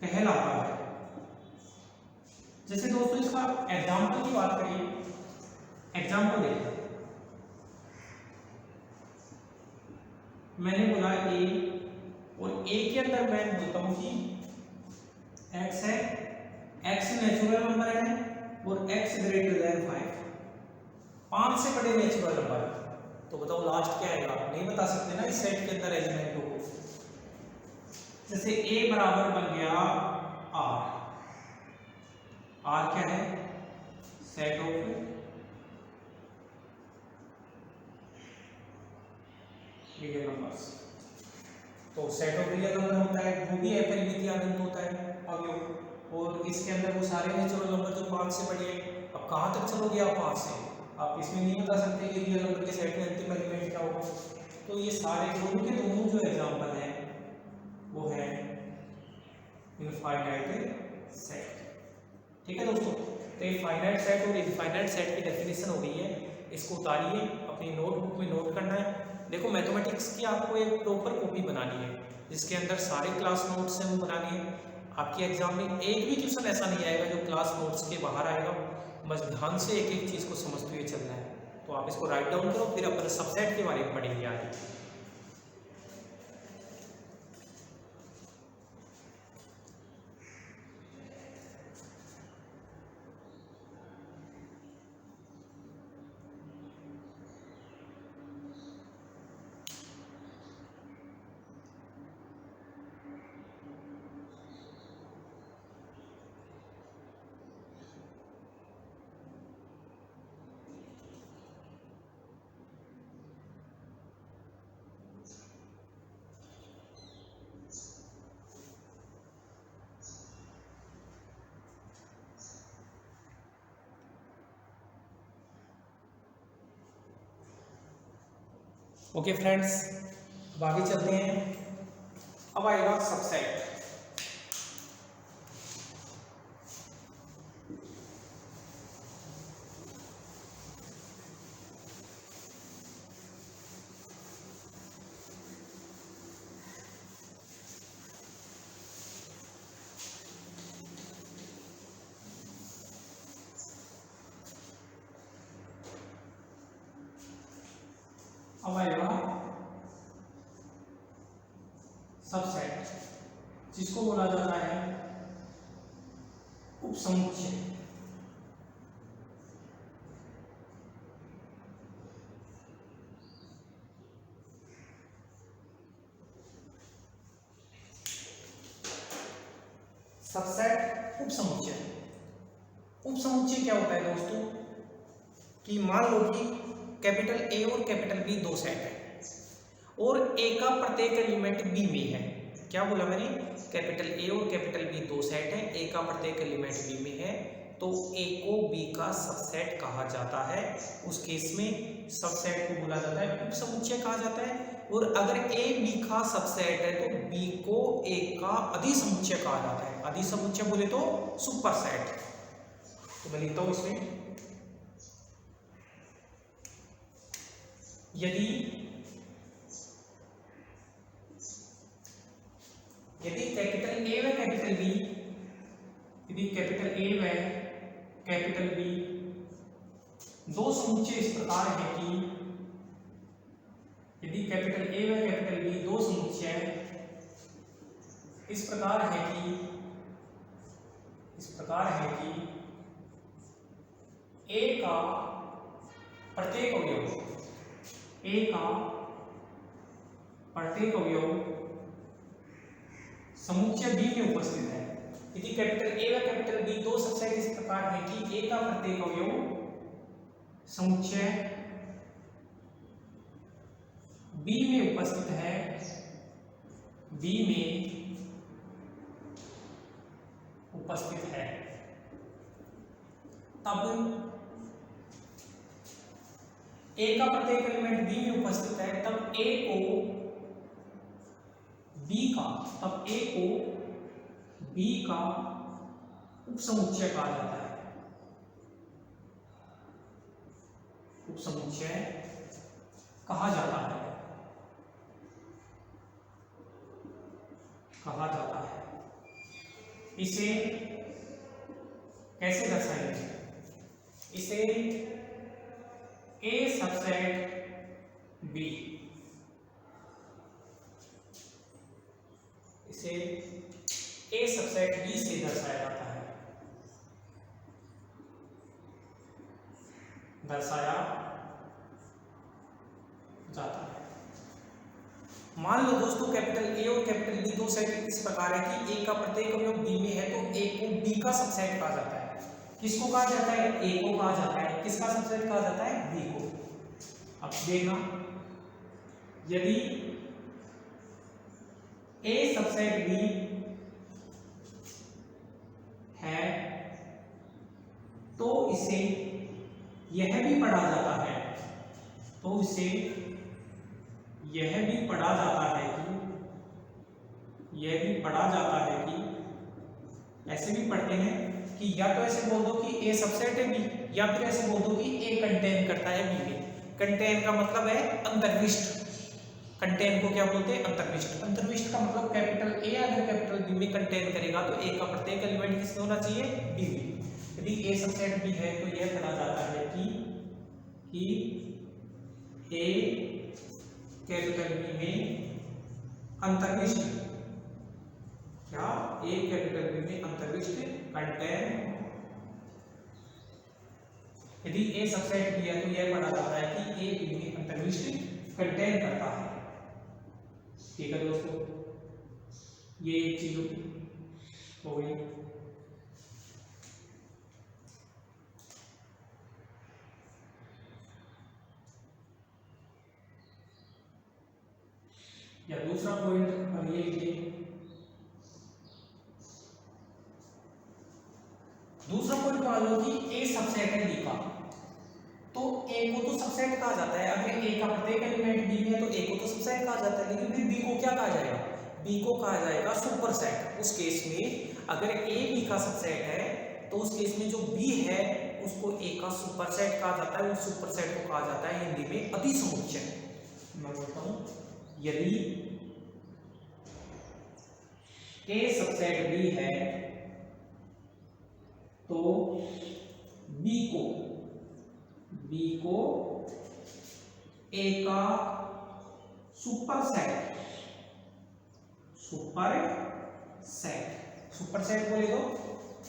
कहलाता है। जैसे दोस्तों इसका एग्जांपल की बात करिए, एग्जांपल देखिए, मैंने बोला a, और a के अंदर मैं बोलता हूं कि x है, x नेचुरल नंबर है और x ग्रेटर देन 5 से बड़े नेचुरल नंबर। तो बताओ लास्ट क्या आएगा, नहीं बता सकते ना इस सेट के अंदर एलिमेंटों को। जैसे a बराबर बन गया r क्या है, सेट ऑफ रियल नंबर्स। तो सेट ऑफ रियल नंबर होता है, वो भी अपरिमित या अनंत होता है अवयव, और इसके अंदर वो सारे नेचुरल नंबर जो 5 से बड़े हैं। अब कहाँ तक चलोगे आप 5 से, आप इसमें नहीं बता सकते कि रियल नंबर के सेट में अंतिम एलिमेंट क्या होगा। तो ये सारे दोनों के दोनों जो एग्जांपल हैं वो है इनफाइनाइट सेट। ठीक है दोस्तों, तो ये फाइनाइट सेट और इनफाइनाइट सेट की डेफिनेशन हो गई है। इसको उतारिए, अपनी नोटबुक में नोट करना है। देखो मैथमेटिक्स की आपको एक प्रॉपर कॉपी बनानी है जिसके अंदर सारे क्लास नोट्स हैं वो बनानी है। आपके एग्जाम में एक भी क्वेश्चन ऐसा नहीं आएगा जो क्लास नोट्स के बाहर आएगा। बस ध्यान से एक एक चीज़ को समझते हुए चलना है। तो आप इसको राइट डाउन करो, फिर अपन सबसेट के बारे में पढ़ेंगे आगे। ओके फ्रेंड्स, अब आगे चलते हैं। अब आएगा सबसेट। अब आएगा सबसेट, जिसको बोला जाता है उपसमुच्चय। सबसेट उपसमुच्चय। उपसमुच्चय क्या होता है दोस्तों, कि मान लो कि कैपिटल ए और कैपिटल बी दो सेट है और ए का प्रत्येक एलिमेंट बी में है। क्या बोला मैंने, कैपिटल ए और कैपिटल बी दो सेट है, ए का प्रत्येक एलिमेंट बी में है, तो ए को बी का सबसेट कहा जाता है। उस केस में सबसेट को बोला जाता है उपसमुच्चय कहा जाता है। और अगर ए बी का सबसेट है तो बी को ए का अधिसमुच्चय कहा जाता है। अधिसमुच्चय बोले तो सुपरसेट। तो मैं लिखता हूं इसमें, यदि कैपिटल ए व कैपिटल बी, यदि कैपिटल ए व कैपिटल बी दो समुच्चय इस प्रकार है कि, यदि कैपिटल ए व कैपिटल बी दो समुच्चय इस प्रकार है कि ए का प्रत्येक अवयव, ए का प्रत्येक अवयव समुच्चय बी में उपस्थित है। यदि कैपिटल ए व कैपिटल बी दो सबसेट इस प्रकार है कि ए का प्रत्येक अवयव समुच्चय बी में उपस्थित है, बी में उपस्थित है, तब ए का प्रत्येक एलिमेंट बी में उपस्थित है, तब ए को बी का उपसमुच्चय कहा जाता है। उपसमुच्चय कहा जाता है। इसे कैसे दर्शाएंगे, इसे ए सबसेट बी, इसे ए सबसेट बी से दर्शाया जाता है, मान लो दोस्तों कैपिटल ए और कैपिटल बी दो सेट इस प्रकार है कि ए का प्रत्येक अवयव बी में है, तो ए को बी का सबसेट कहा जाता है। किसको कहा जाता है, ए को कहा जाता है। किसका सबसेट कहा जाता है, बी को। अब देखना, यदि ए सबसेट बी है तो इसे यह भी पढ़ा जाता है, तो इसे यह भी पढ़ा जाता है कि ऐसे भी पढ़ते हैं कि या तो ऐसे बोल दो कि ए सबसेट है बी, या फिर ऐसे बोल दो कि ए कंटेन करता है बी में। कंटेन का मतलब है अंतर्विष्ट। कंटेन को क्या बोलते हैं, अंतर्विष्ट। अंतर्विष्ट का मतलब कैपिटल ए अगर कैपिटल बी में कंटेन करेगा तो ए का प्रत्येक एलिमेंट किसमें होना चाहिए, बी में। यदि ए सबसेट बी है तो यह पढ़ा जाता है कि ए कैपिटल बी में अंतर्विष्ट, क्या ए कैपिटल बी में अंतर्विष्ट कंटेन। यदि ए सबसेट बी है तो यह पढ़ा जाता है कि ए बी में अंतर्विष्ट कंटेन करता है। ठीक है दोस्तों, ये एक चीज हो गई। या दूसरा पॉइंट ये लिखिए, दूसरा पॉइंट मान लो कि ए सबसेट है बी का, तो ए ए को तो सबसेट कहा जाता है, अगर ए का प्रत्येक एलिमेंट बी में है तो ए को तो सबसेट कहा जाता है, लेकिन फिर बी को क्या कहा जाएगा, बी को कहा जाएगा सुपरसेट। उस केस में अगर ए बी का सबसेट है तो उस केस में जो बी है उसको ए का सुपरसेट कहा जाता है, उस सुपरसेट को कहा जाता है हिंदी में अतिसमुच्चय। मैं बोलता हूं यदि ए सबसेट बी है तो बी को ए का सुपरसेट बोले तो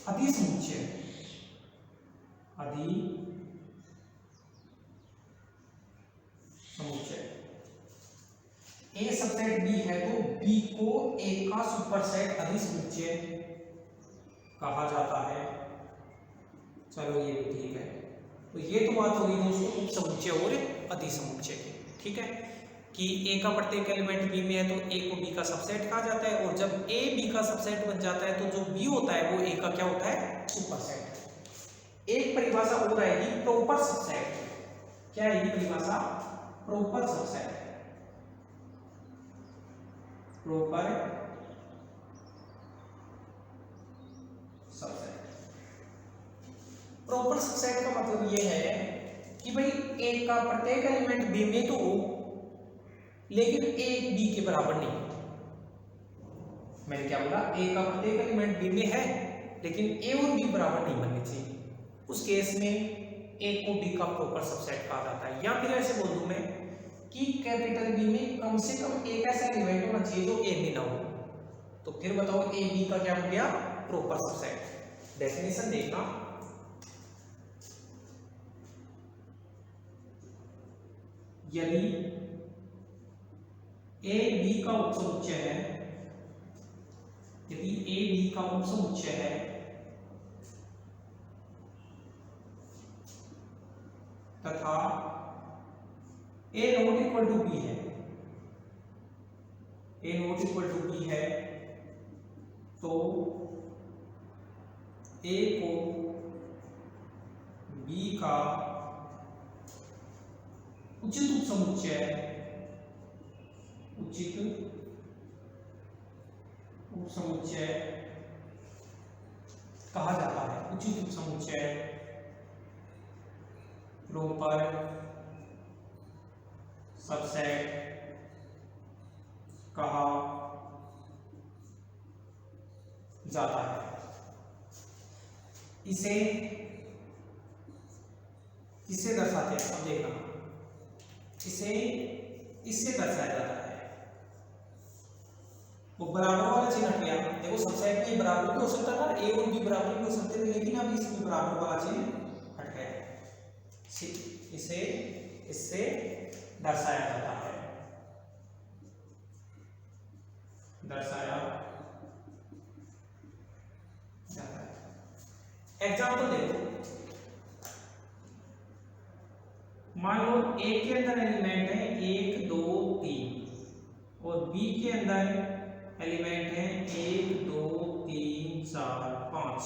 अतिसमुच्चय, ए सबसेट बी है तो बी को ए का सुपरसेट अधिसमुच्चय कहा जाता है। चलो ये भी ठीक है। तो ये तो बात होगी दोस्तों उपसमुच्चय और अधिसमुच्चय की, ठीक है, कि ए का प्रत्येक एलिमेंट बी में है तो ए को बी का सबसेट कहा जाता है, और जब ए बी का सबसेट बन जाता है तो जो बी होता है वो ए का क्या होता है, सुपरसेट। एक परिभाषा और आएगी प्रॉपर सबसेट। क्या है ये परिभाषा, proper subset. Proper subset, proper subset का मतलब ये है कि भाई ए का प्रत्येक एलिमेंट बी में तो हो लेकिन ए बी के बराबर नहीं। मैंने क्या बोला, ए का प्रत्येक एलिमेंट बी में है लेकिन ए और बी बराबर नहीं बनने चाहिए, उस केस में ए को बी का प्रॉपर सबसेट कहा जाता है। या फिर ऐसे बोल दूं मैं कि कैपिटल बी में कम से कम एक ऐसा एलिमेंट होना चाहिए जो ए में ना हो, तो फिर बताओ ए बी का क्या हो गया, प्रॉपर सबसेट। डेफिनेशन देखना, यदि ए बी का उपसमुच्चय है, यदि ए बी का उपसमुच्चय है तथा ए नॉट इक्वल टू बी है, ए नॉट इक्वल टू बी है तो ए को बी का उचित उपसमुच्चय कहा जाता है, उचित उपसमुच्चय प्रॉपर सबसेट कहा जाता है। इसे किससे दर्शाते हैं, अब देखना, इसे इससे दर्शाया जाता है। वो बराबर वाला चिन्ह हट गया, देखो सबसेट में बराबर भी हो सकता था, ए और बी बराबर भी हो सकते थे, लेकिन अब इसमें बराबर वाला चिन्ह हट गया, इसे इससे दर्शाया जाता है, दर्शाया जाता है। एग्जाम्पल देखो, मान लो ए के अंदर एलिमेंट है 1 2 3 और बी के अंदर एलिमेंट है 1 2 3 4 5,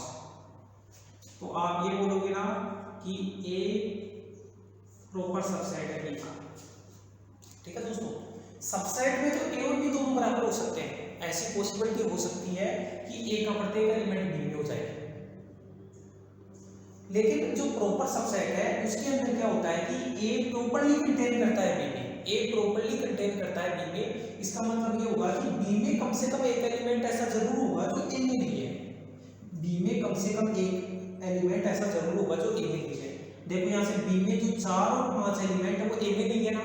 तो आप ये बोलोगे ना कि ए प्रॉपर सबसेट है बी का। ठीक है दोस्तों, सबसेट में तो ए और बी दोनों बराबर हो सकते हैं, ऐसी पॉसिबिलिटी हो सकती है कि ए का प्रत्येक एलिमेंट बी में हो जाए, लेकिन जो प्रॉपर सबसेट है उसके अंदर क्या होता है कि ए प्रॉपर्ली कंटेन करता है बी में, ए प्रॉपर्ली कंटेन करता है बी में। इसका मतलब ये होगा कि बी में कम से कम एक एलिमेंट ऐसा जरूर होगा जो ए में नहीं है, बी में कम से कम एक एलिमेंट ऐसा जरूर होगा जो ए में नहीं है। देखो यहाँ से बी में जो 4 और 5 एलिमेंट है वो ए में नहीं है ना,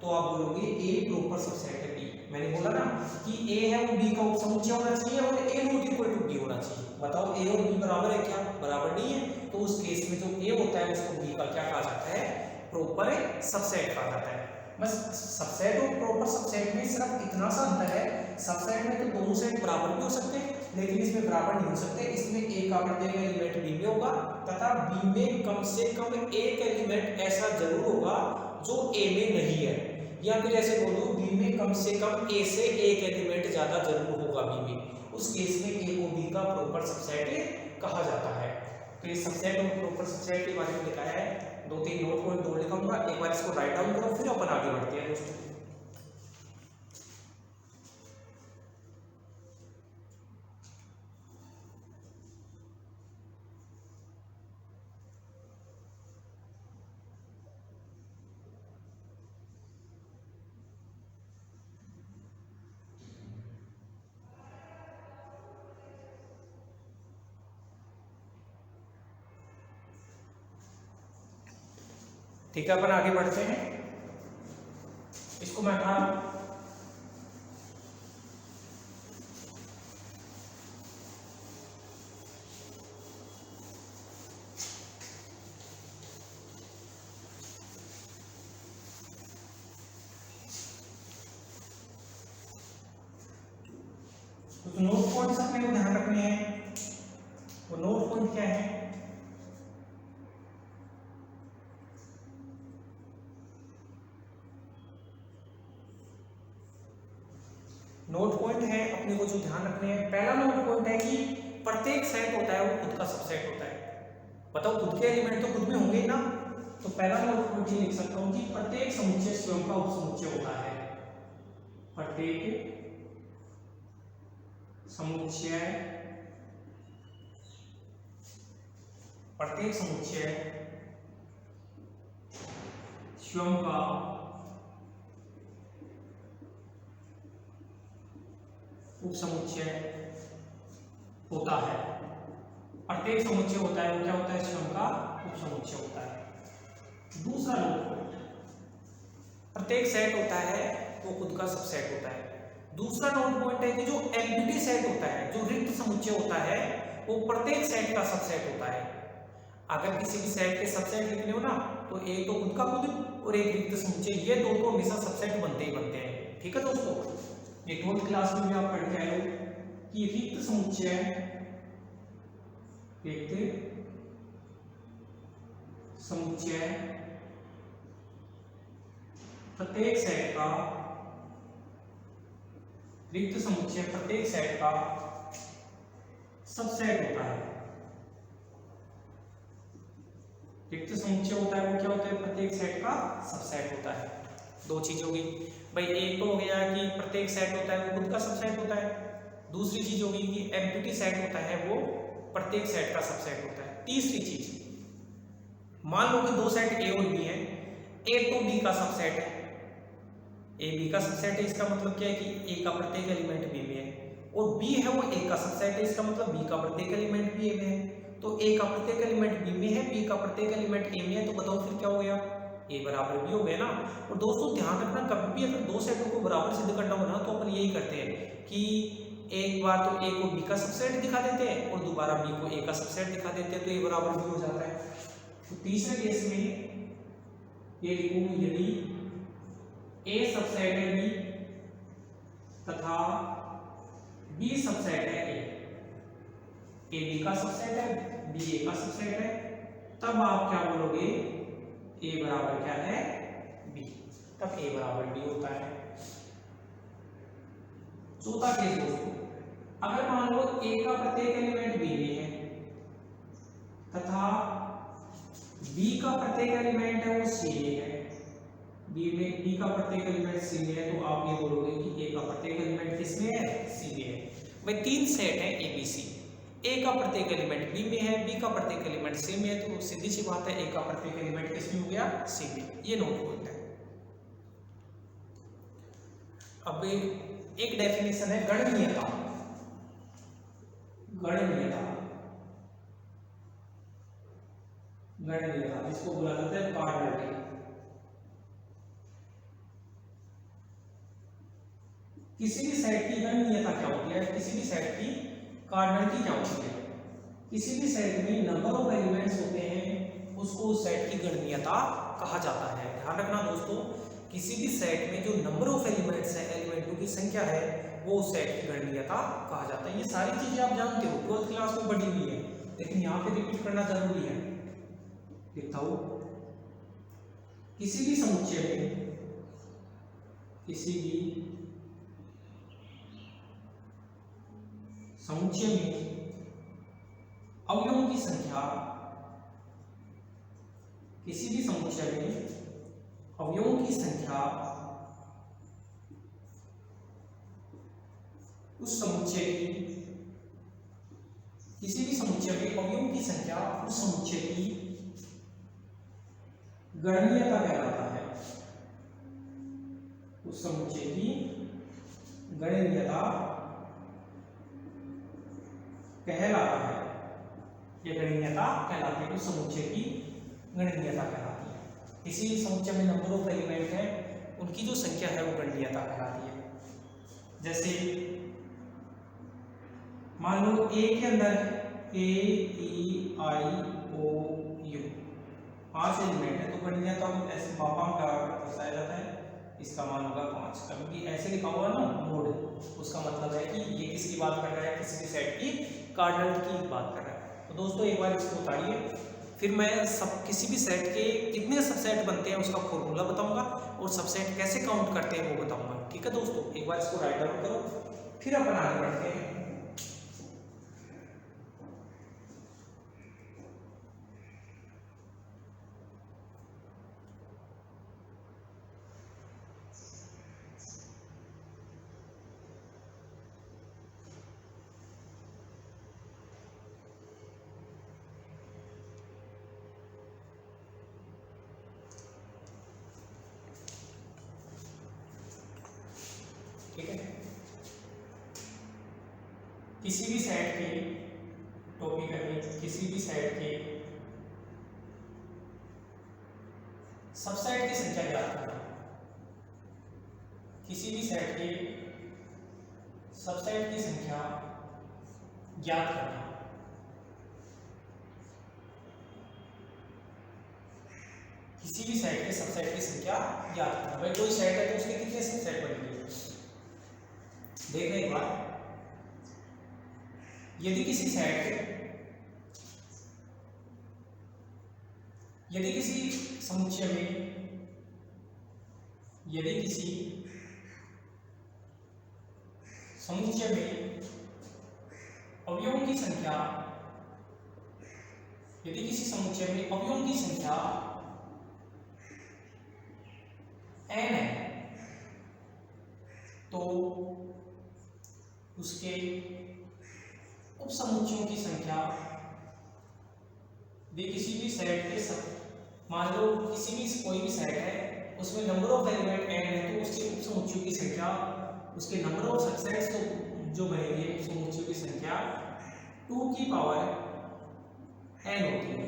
तो आप बोलोगे ए प्रॉपर सबसेट है बी। मैंने बोला ना कि ए है वो बी का उपसमुच्चय होना चाहिए और ए नॉट इक्वल टू बी होना चाहिए। बताओ ए और बी बराबर है क्या, बराबर नहीं है, तो उस केस में जो ए होता है उसको बी का क्या कहा जाता है, प्रॉपर सबसेट कहा जाता है। बस सबसेट और प्रॉपर सबसेट में सिर्फ इतना सा अंतर है, सबसेट में तो दोनों सेट बराबर भी हो सकते हैं लेकिन इसमें बराबर नहीं हो सकते, इसमें ए का प्रत्येक एलिमेंट बी में होगा तथा बी में कम से कम एक एलिमेंट ऐसा जरूर होगा जो ए में नहीं है, या फिर ऐसे बोलो बी में कम से कम ए से एक एलिमेंट ज्यादा जरूर होगा बी में, उस केस में ए को बी का प्रॉपर सबसेट कहा जाता है। तो ये सबसेट और प्रॉपर सबसेट के बारे में लिखा है, 2-3 नोट पॉइंट और लिखा हूं करूंगा, एक बार इसको राइट डाउन करो फिर अपन आगे बढ़ते हैं दोस्तों। ठीक है, अपन आगे बढ़ते हैं। इसको मैं हटा रहा हूं। तो नोट पॉइंट्स अपने को ध्यान रखने हैं। वो नोट पॉइंट क्या है? नोट पॉइंट है अपने को जो ध्यान रखने हैं, पहला नोट पॉइंट है कि प्रत्येक सेट होता है वो खुद का सबसेट होता है। बताओ, खुद के एलिमेंट तो खुद में होंगे ही ना। तो पहला नोट पॉइंट ये लिख सकता हूं कि प्रत्येक समुच्चय स्वयं का उपसमुच्चय होता है। प्रत्येक समुच्चय स्वयं का उपसमुच्चय होता है। प्रत्येक समुच्चय होता है वो क्या होता है? स्वयं का उपसमुच्चय होता है। दूसरा नोट पॉइंट, प्रत्येक सेट होता है वो खुद का सबसेट होता है। दूसरा नोट पॉइंट है कि जो एम्प्टी सेट होता है, जो रिक्त समुच्चय होता है, वो प्रत्येक सेट का सबसेट होता है। अगर किसी भी सेट के सबसेट लिखने हो ना, तो एक तो खुद का खुद और एक रिक्त समुच्चय, ये दो तो हमेशा सबसेट बनते ही बनते हैं। ठीक है दोस्तों, ये 12th क्लास में भी आप पढ़ के आए हो कि रिक्त समुच्चय प्रत्येक सेट का, रिक्त समुच्चय प्रत्येक सेट का सबसेट होता है। रिक्त समुच्चय होता है वो क्या होता है? प्रत्येक सेट का सबसेट होता है। दो चीज होगी भाई, एक तो हो गया कि प्रत्येक सेट होता है वो खुद का सबसेट होता है। दूसरी चीज होगी कि एम्प्टी सेट होता है वो प्रत्येक सेट का सबसेट होता है। तीसरी चीज, मान लो कि दो सेट ए और बी है, ए तो बी का सबसेट है, ए बी का सबसेट है, इसका मतलब क्या है कि ए का प्रत्येक एलिमेंट बी में है, और बी है वो ए का सबसेट है, इसका मतलब बी का प्रत्येक एलिमेंट भी ए में है। तो ए का प्रत्येक एलिमेंट बी में है, बी का प्रत्येक एलिमेंट ए में है, तो बताओ फिर क्या हो गया? ए बराबर बी हो गया ना। और दोस्तों ध्यान रखना, कभी भी अगर दो सेटों को बराबर सिद्ध करना हो ना, तो अपन यही करते हैं कि एक बार तो ए को बी का सबसेट दिखा देते हैं और दोबारा बी को ए का सबसेट दिखा देते हैं, तो ए बराबर बी हो जाता है। तो तीसरे केस में ये लिखूंगी, यदि ए सबसेट है बी तथा बी सबसेट है ए बी का सबसेट है, बी ए का सबसेट है, तब आप क्या बोलोगे? ए बराबर क्या है? बी। तब ए बराबर बी होता है। चौथा केस दोस्तों, अगर मान लो ए का प्रत्येक एलिमेंट बी में है तथा बी का प्रत्येक एलिमेंट है वो सी में है, बी का प्रत्येक एलिमेंट सी में है, तो आप ये बोलोगे कि ए का प्रत्येक एलिमेंट किस में है? सी में है। भाई तीन सेट है ए बी सी, ए का प्रत्येक एलिमेंट बी में है, बी का प्रत्येक एलिमेंट सी में है, तो सीधी सी बात है ए का प्रत्येक एलिमेंट किस में हो गया? सी में। ये नोट पॉइंट है। अब एक डेफिनेशन है गणनीयता। गणनीयता जिसको बोला जाता है कार्डिनलिटी। किसी भी सेट की गणनीयता क्या होती है? किसी भी सेट की कार्डिनलिटी क्या होती है? किसी भी सेट में नंबर ऑफ एलिमेंट्स होते हैं उसको उस सेट की गणनीयता कहा जाता है। ध्यान रखना दोस्तों, किसी भी सेट में जो नंबर ऑफ एलिमेंट्स है, एलिमेंटों की संख्या है, वो उस सेट की गणनीयता कहा जाता है। ये सारी चीजें आप जानते हो, 12th क्लास में पढ़ी हुई है, लेकिन यहाँ पे रिपीट करना जरूरी है। लिखता हूं, किसी भी समुच्चय में, किसी भी समुच्चय में अवयवों की संख्या, किसी भी समुच्चय में अवयवों की संख्या उस समुच्चय की, किसी भी समुच्चय में अवयवों की संख्या उस समुच्चय की गणनीयता कहलाता है। उस समुच्चय की गणनीयता कहलाता है। यह गणनीयता कहलाती है, उस समुच्चय की गणनीयता कहलाती है। किसी समुच्चय में नंबर ऑफ एलिमेंट है, उनकी जो संख्या है वो गणनीयता कहलाती है। जैसे मान लो ए के अंदर ए ई आई ओ यू 5 एलिमेंट है, तो गणनीयता को ऐसे मापांक का दर्शाया जाता है। इसका मान होगा 5। कभी ऐसे लिखा हुआ ना मोड, उसका मतलब है कि ये किसकी बात कर रहा है, किसी भी सेट की कार्डिनल की बात कर रहा है। तो दोस्तों एक बार इसको उतारिए, फिर मैं किसी भी सेट के कितने सबसेट बनते हैं उसका फॉर्मूला बताऊंगा और सबसेट कैसे काउंट करते हैं वो बताऊंगा। ठीक है दोस्तों, एक बार इसको राइट डाउन करो, फिर अपन आगे बढ़ते हैं। ठीक है, किसी भी सेट के टॉपिक है, किसी भी सेट के सबसेट की संख्या ज्ञात करना। किसी भी सेट के सबसेट की संख्या ज्ञात करना। किसी भी सेट के सबसेट की संख्या ज्ञात करना। भाई कोई सेट है तो उसके कितने सबसेट बनेंगे, देखना एक बार। यदि किसी समुच्चय में, यदि किसी समुच्चय में अवयवों की संख्या, यदि किसी समुच्चय में अवयवों की संख्या n है, तो उसके उपसमुच्चयों की संख्या भी किसी भी सेट के मान लो किसी भी कोई भी सेट है उसमें नंबर ऑफ एलिमेंट n है, तो उसके उपसमुच्चयों की संख्या, उसके नंबर ऑफ सबसेट्स तो जो बनेंगे उपसमुच्चयों की संख्या 2 की पावर n होती है।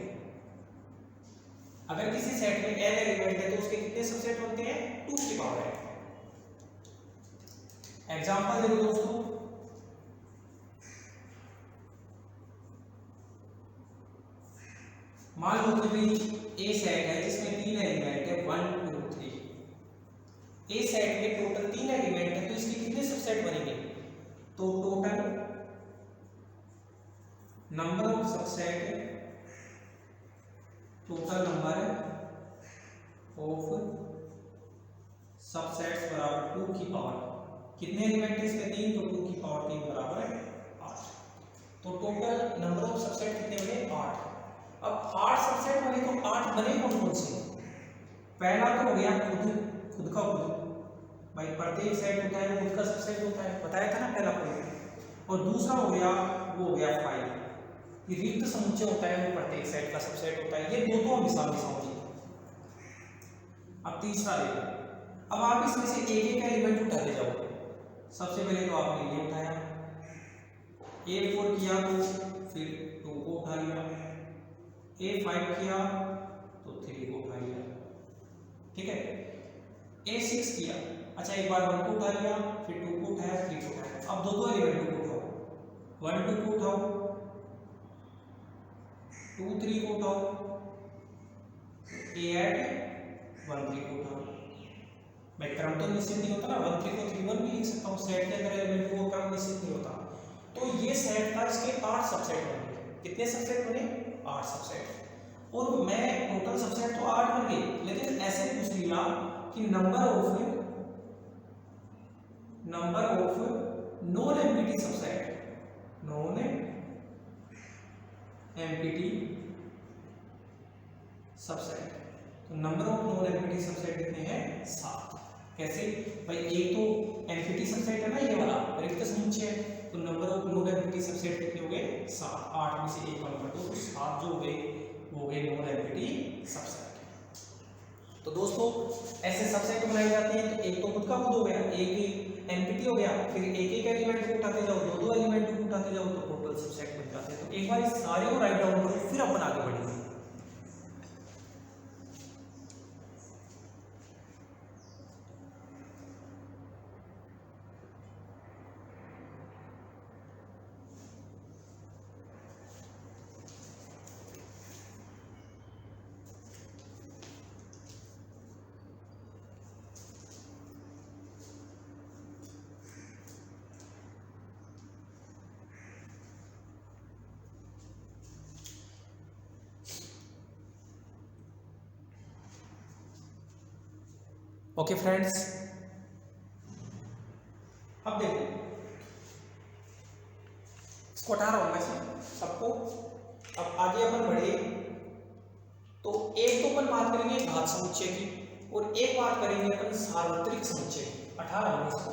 अगर किसी सेट में n एलिमेंट है तो उसके कितने सबसेट होते हैं, 2 की पावर n। एग्जांपल देखो दोस्तों, मान लो कि भाई ए सेट है जिसमें 3 एलिमेंट है 1 2 3। ए सेट में टोटल 3 एलिमेंट है, तो इसके कितने सबसेट बनेंगे, तो total number of subset, total number of subsets बराबर 2 की पावर, कितने एलिमेंट है इसमें 3, तो 2 की पावर 3 बराबर 8। तो टोटल नंबर ऑफ सबसेट कितने बने, 8। अब 8 सबसेट बने तो 8 बने कौन कौन से, पहला तो हो गया खुद का खुद, भाई प्रत्येक सेट होता है खुद का सबसेट होता है, बताया था ना पहला पॉइंट। और दूसरा हो गया वो हो गया 5 कि रिक्त समुच्चय होता है वो प्रत्येक सेट का सबसेट होता है। ये दो तो हमेशा समझिए। अब तीसरा देखो, अब आप इसमें से एक एक एलिमेंट उठाते जाओ। सबसे पहले तो आपने ये उठाया, A4 किया तो फिर 2 को उठा लिया, A5 किया तो 3 को उठा लिया, ठीक है। A6 किया, अच्छा एक बार 1 को उठा लिया, फिर 2 को उठाया, 3 को उठाया। अब दो एलिमेंट को उठाओ, 1 2 को उठाओ, 2 3 को उठाओ, A8 1 3 को उठाओ। मैं क्रम तो निश्चित नहीं होता ना, 1 3 को 3 1 भी लिख सकता हूँ, सेट के अंदर एलिमेंट को क्रम निश्चित नहीं होता। तो ये सेट था, इसके 8 सबसेट बने। कितने सबसेट बने, 8 सबसेट। और मैं टोटल सबसेट तो 8 बन गए, लेकिन ऐसे पूछ लिया कि number of non empty subset, non empty subset. तो number of non empty subset कितने हैं 7। कैसे भाई, एक तो एम्प्टी सबसेट है ना ये वाला रिक्त समुच्चय है, तो number of non empty subset कितने हो गए 7। 8 में से 1 कम कर दो तो 7 जो हो गए वो हो गए नॉन एम्प्टी सबसेट। तो दोस्तों ऐसे सबसेट बनाए जाते हैं, तो एक तो खुद का खुद हो गया, एक एम्प्टी हो गया, फिर एक एक एलिमेंट को उठाते जाओ, दो दो एलिमेंट को उठाते जाओ, तो टोटल सबसेट बन जाते हैं। तो एक बार इस सारे को राइट डाउन करो, फिर अपन आगे बढ़ेंगे। ओके फ्रेंड्स, अब देखो इसको हटा रहा हूं मैं सबको। अब आगे अपन बढ़े तो एक तो अपन बात करेंगे घात समुच्चय की और एक बात करेंगे अपन सार्वत्रिक समुच्चय की। 18 में इसको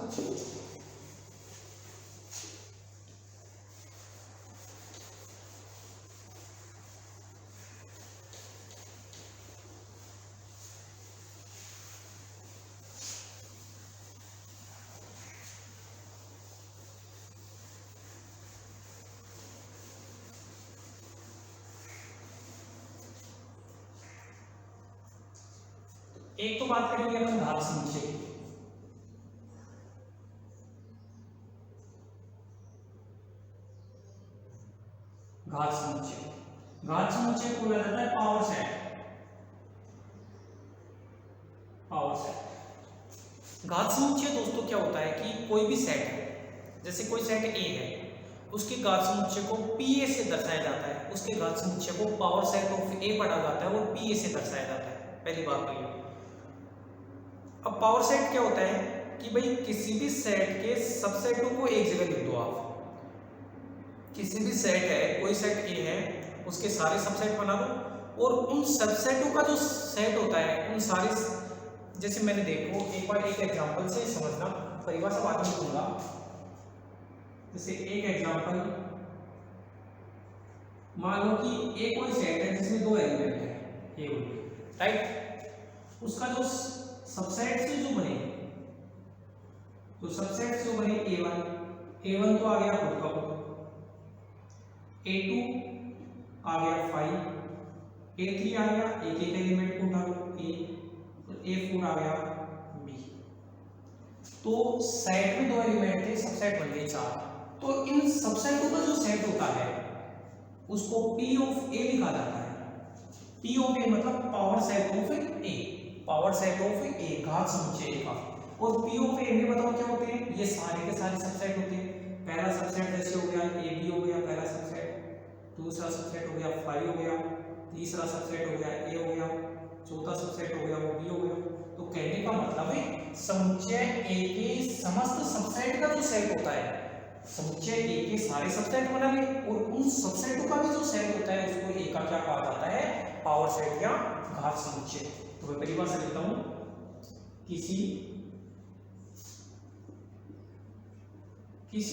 एक तो बात करेंगे अपन घात समुच्चय की। घात समुच्चय को बोला जाता है पावर सेट। पावर सेट घात समुच्चय दोस्तों क्या होता है कि कोई भी सेट है, जैसे कोई सेट ए है, उसके घात समुच्चय को पीए से दर्शाया जाता है, उसके घात समुच्चय को पावर सेट ऑफ ए पढ़ा जाता है और पीए से दर्शाया जाता है। पहली बात तो ये। अब पावर सेट क्या होता है कि भाई किसी भी सेट के सबसेटों को एक जगह लिख दो आप। किसी भी सेट है, कोई सेट ए है, उसके सारे सबसेट बना दो और उन सबसेटों का जो सेट होता है उन सारे, जैसे मैंने देखो एक बार एक एग्जांपल से समझना, परिभाषा बाद में दूंगा। जैसे एक एग्जांपल मान लो कि एक कोई सेट है जिसमें 2 एलिमेंट है ए और बी, राइट। उसका जो सबसेट से जो बने, तो सबसेट से बने a1 तो आ गया खुद का खुद, a2 आ गया 5, a3 आ गया एक एक एलिमेंट को उठा लो a, तो a4 आ गया b। तो सेट में 2 एलिमेंट थे, सबसेट बन गए 4। तो इन सबसेटों का जो सेट होता है उसको p ऑफ a लिखा जाता है। p ऑफ a मतलब power set of a, power set of A, घात समुच्चय का। और p ऑफ a में बताओ क्या होते हैं, ये सारे के सारे सबसेट होते हैं। पहला सबसेट जैसे हो गया ए बी हो गया पहला सबसेट, दूसरा सबसेट हो गया 5 हो गया, तीसरा सबसेट हो गया ए हो गया, चौथा सबसेट हो गया वो बी हो गया। तो कहने का मतलब है समुच्चय ए के समस्त सबसेट का जो सेट होता है, समुच्चय ए के सारे सबसेट बना ले और उन सबसेटों का भी जो सेट होता है उसको ए का क्या कहा जाता है, पावर सेट या घात समुच्चय। तो मैं पहली बार से लिखता हूं, किसी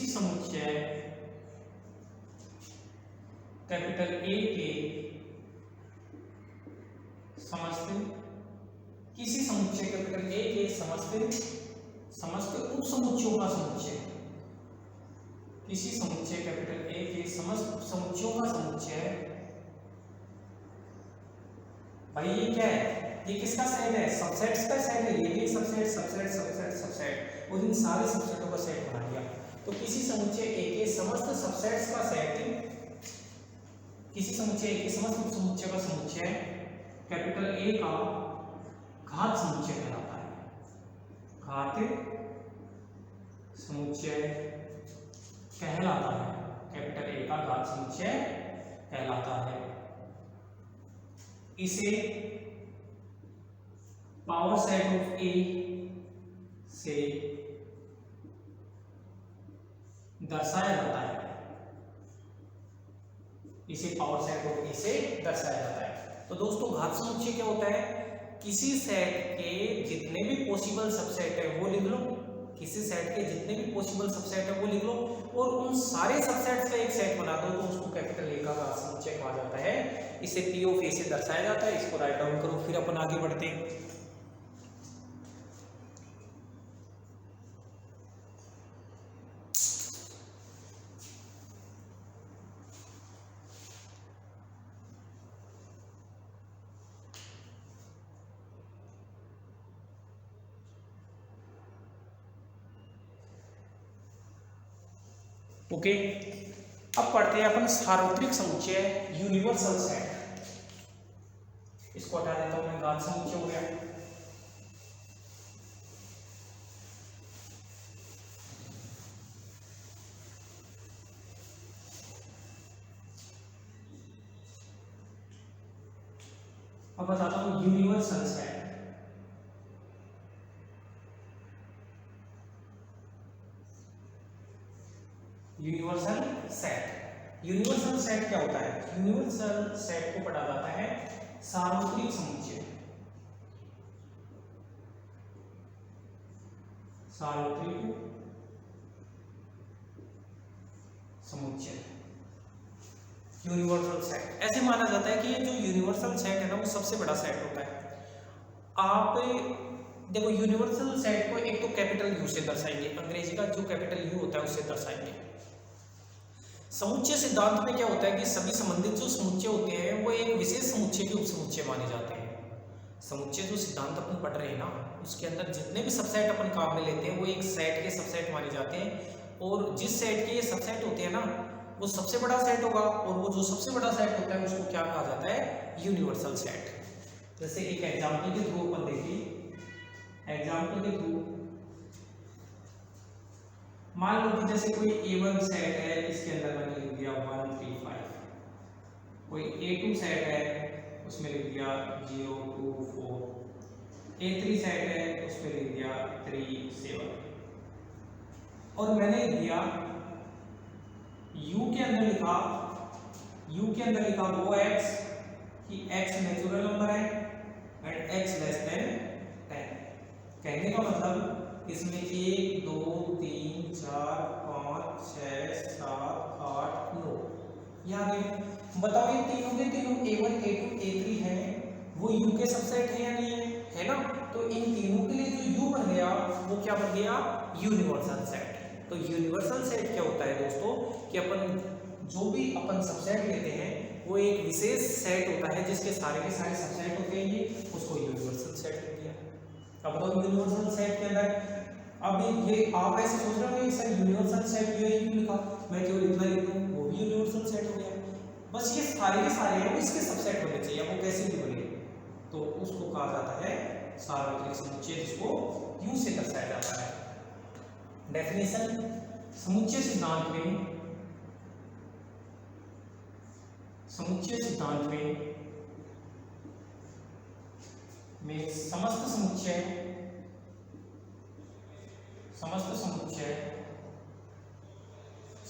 समुच्चय कैपिटल ए के समस्त, किसी समुच्चय कैपिटल ए के समस्त उप समुच्चयों का समुच्चय, किसी समुच्चय कैपिटल ए के समस्त उप समुच्चयों का समुच्चय। भाई ये क्या है, ये किसका सेट है, सबसेट्स का सेट है। ये भी सबसेट सबसेट सबसेट सबसेट और इन सारे सबसेटों का सेट बना दिया। तो किसी समुच्चय ए के समस्त सबसेट्स का सेट, किसी समुच्चय ए के समस्त समुच्चय का समुच्चय कैपिटल ए का घात समुच्चय कहलाता है। घात समुच्चय कहलाता है, कैपिटल ए का घात समुच्चय कहलाता है। इसे पावर सेट ऑफ ए से दर्शाया जाता है, इसे पावर सेट ऑफ ए से दर्शाया जाता है। तो दोस्तों घात समुच्चय क्या होता है किसी सेट के जितने भी पॉसिबल सबसेट है वो लिख लो, किसी सेट के जितने भी पॉसिबल सबसेट है वो लिख लो, और उन सारे सबसेट्स का एक सेट बना दो, तो उसको कैपिटल ए का समुच्चय कहा जाता है। इसे पी ऑफ ए से दर्शाया जाता है। इसको राइट डाउन करो, फिर अपन आगे बढ़ते हैं। ओके, अब पढ़ते हैं अपन सार्वत्रिक समुच्चय, यूनिवर्सल सेट। इसको हटा देता हूं मैं, घात समुच्चय हो गया। अब बताता हूं universal set. Universal set, universal set क्या होता है? यूनिवर्सल सेट को पढ़ा जाता है सार्वत्रिक समुच्चय। सार्वत्रिक समुच्चय, यूनिवर्सल सेट। ऐसे माना जाता है कि ये जो यूनिवर्सल सेट है ना, वो सबसे बड़ा सेट होता है। आप देखो, यूनिवर्सल सेट को एक तो कैपिटल यू से दर्शाएंगे, अंग्रेजी का जो कैपिटल यू होता है उससे दर्शाएंगे। समुच्चय सिद्धांत में क्या होता है कि सभी संबंधित जो समुच्चय होते हैं वो एक विशेष समुच्चय के उपसमुच्चय माने जाते हैं। समुच्चय जो सिद्धांत अपन पढ़ रहे हैं ना, उसके अंदर जितने भी सबसेट अपन काम में लेते हैं वो एक सेट के सबसेट माने जाते हैं, और जिस सेट के ये सबसेट होते हैं ना, वो सबसे बड़ा सेट होगा, और वो जो सबसे बड़ा सेट होता है उसको क्या कहा जाता है? Universal set. जैसे एक एग्जाम्पल के थ्रू अपन देखिए, एग्जाम्पल के थ्रू मान लो कि जैसे कोई A1 सेट है, इसके अंदर मैंने लिख दिया 1 3 5, कोई A2 सेट है उसमें लिख दिया 0 2 4, A3 सेट है उसमें लिख दिया 3 7, और मैंने लिख दिया U के अंदर लिखा वो x कि x नेचुरल नंबर है एंड x लेस देन 10। कहने का मतलब इसमें 1 2 3 4 5 6 7 8 9 यहाँ पे बताओ, ये तीनों के तीनों A1 A2 A3 है, वो U के सबसेट है या नहीं है? है ना। तो इन तीनों के लिए जो U बन गया वो क्या बन गया? Universal set. तो यूनिवर्सल सेट क्या होता है दोस्तों कि अपन जो भी अपन सबसेट लेते हैं वो एक विशेष सेट होता है जिसके सारे के सारे सबसेट होते हैं, ये उसको यूनिवर्सल सेट कह दिया। अब बताओ यूनिवर्सल सेट के अंदर, अब ये आप ऐसे सोच रहे हो सर यूनिवर्सल सेट ये क्यों लिखा, मैं क्यों इतना लिख दूं, वो भी यूनिवर्सल सेट हो गया। बस ये सारे के सारे हैं वो इसके सबसेट होने चाहिए, वो कैसे भी बने, तो उसको कहा जाता है सार्वत्रिक समुच्चय, जिसको यूं से दर्शाया जाता है। डेफिनेशन, समुच्चय सिद्धांत में समस्त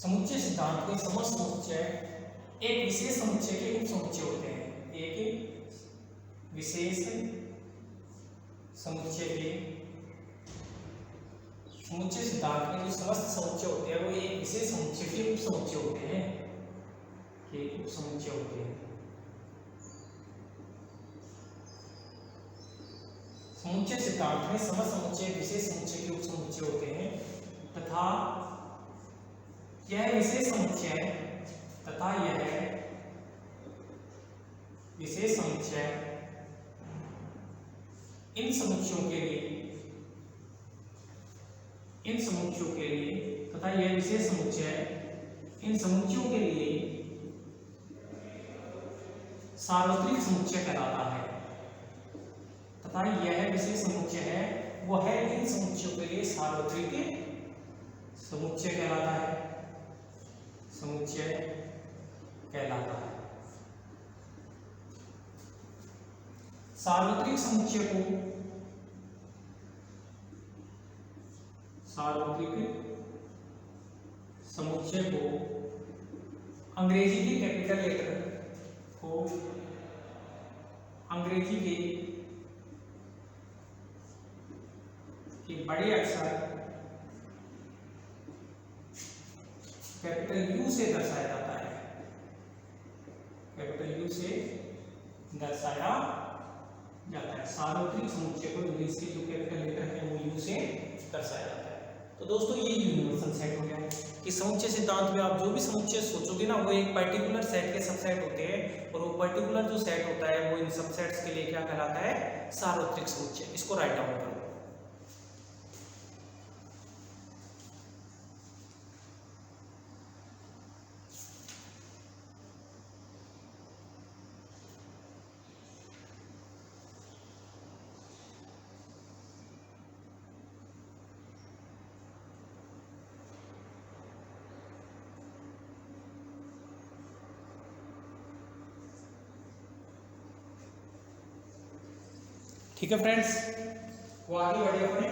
समुच्चय सिद्धांत में समस्त समुच्चय एक विशेष समुच्चय के उपसमुच्चय होते हैं। एक विशेष समुच्चय के समुच्चय सिद्धांत में जो समस्त समुच्चय होते हैं वो एक विशेष समुच्चय के उपसमुच्चय होते हैं, समुच्चय सिद्धांत में समस्त समुच्चय विशेष समुच्चय के उपसमुच्चय होते हैं, तथा यह विशेष समुच्चय इन समुच्चयों के लिए तथा यह विशेष समुच्चय इन समुच्चयों के लिए सार्वत्रिक समुच्चय कहलाता है, तथा यह विशेष समुच्चय है वो है इन समुच्चयों के लिए सार्वत्रिक समुच्चय कहलाता है, सार्वत्रिक समुच्चय को अंग्रेजी के कैपिटल लेटर को अंग्रेजी के कि बड़े अक्षर कैपिटल यू से दर्शाया जाता है, कैपिटल यू से दर्शाया जाता है। सार्वत्रिक समुच्चय को इंग्लिश के जो कैपिटल लेटर है वो यू से दर्शाया जाता है। तो दोस्तों ये यूनिवर्सल सेट हो गया कि समुच्चय सिद्धांत में आप जो भी समुच्चय सोचोगे ना वो एक पर्टिकुलर सेट के सबसेट होते हैं, और वो पर्टिकुलर जो सेट होता है वो इन सबसेट्स के लिए क्या कहलाता है, सार्वत्रिक समुच्चय। इसको राइट डाउन करो। ठीक है फ्रेंड्स, वो आगे बढ़े अपने।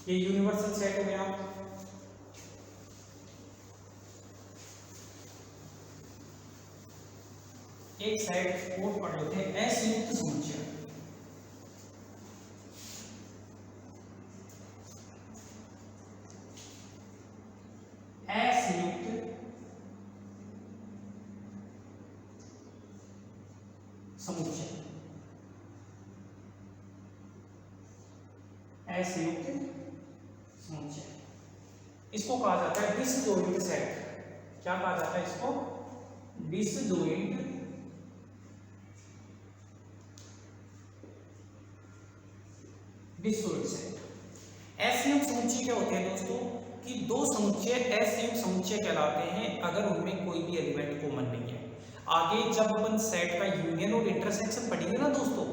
ये यूनिवर्सल सेट हो गया। एक सेट और पढ़ लेते हैं, असंयुक्त समुच्चय। असंयुक्त समुच्चय, असंयुक्त समुच्चय, इसको कहा जाता है डिसजॉइंट सेट। क्या कहा जाता है इसको, डिसजॉइंट सेट। असंयुक्त समुच्चय क्या होते हैं दोस्तों, कि दो समुच्चय असंयुक्त समुच्चय कहलाते हैं अगर उनमें कोई भी एलिमेंट कॉमन नहीं है। आगे जब अपन सेट का यूनियन और इंटरसेक्शन पढ़ेंगे ना दोस्तों,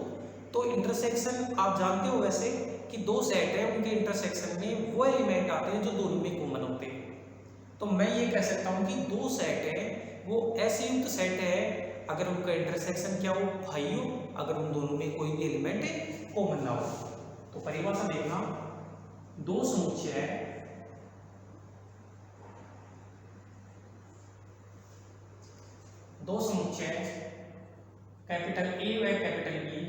तो इंटरसेक्शन आप जानते हो वैसे कि दो सेट है, उनके इंटरसेक्शन में वो एलिमेंट आते हैं जो दोनों में कॉमन होते हैं। तो मैं ये कह सकता हूँ कि दो सेट है वो असंयुक्त सेट है अगर उनका इंटरसेक्शन क्या हो, भाई हो, अगर उन दोनों में कोई भी एलिमेंट कॉमन ना हो। तो परिभाषा देखना, दो समुच्चय कैपिटल ए व कैपिटल बी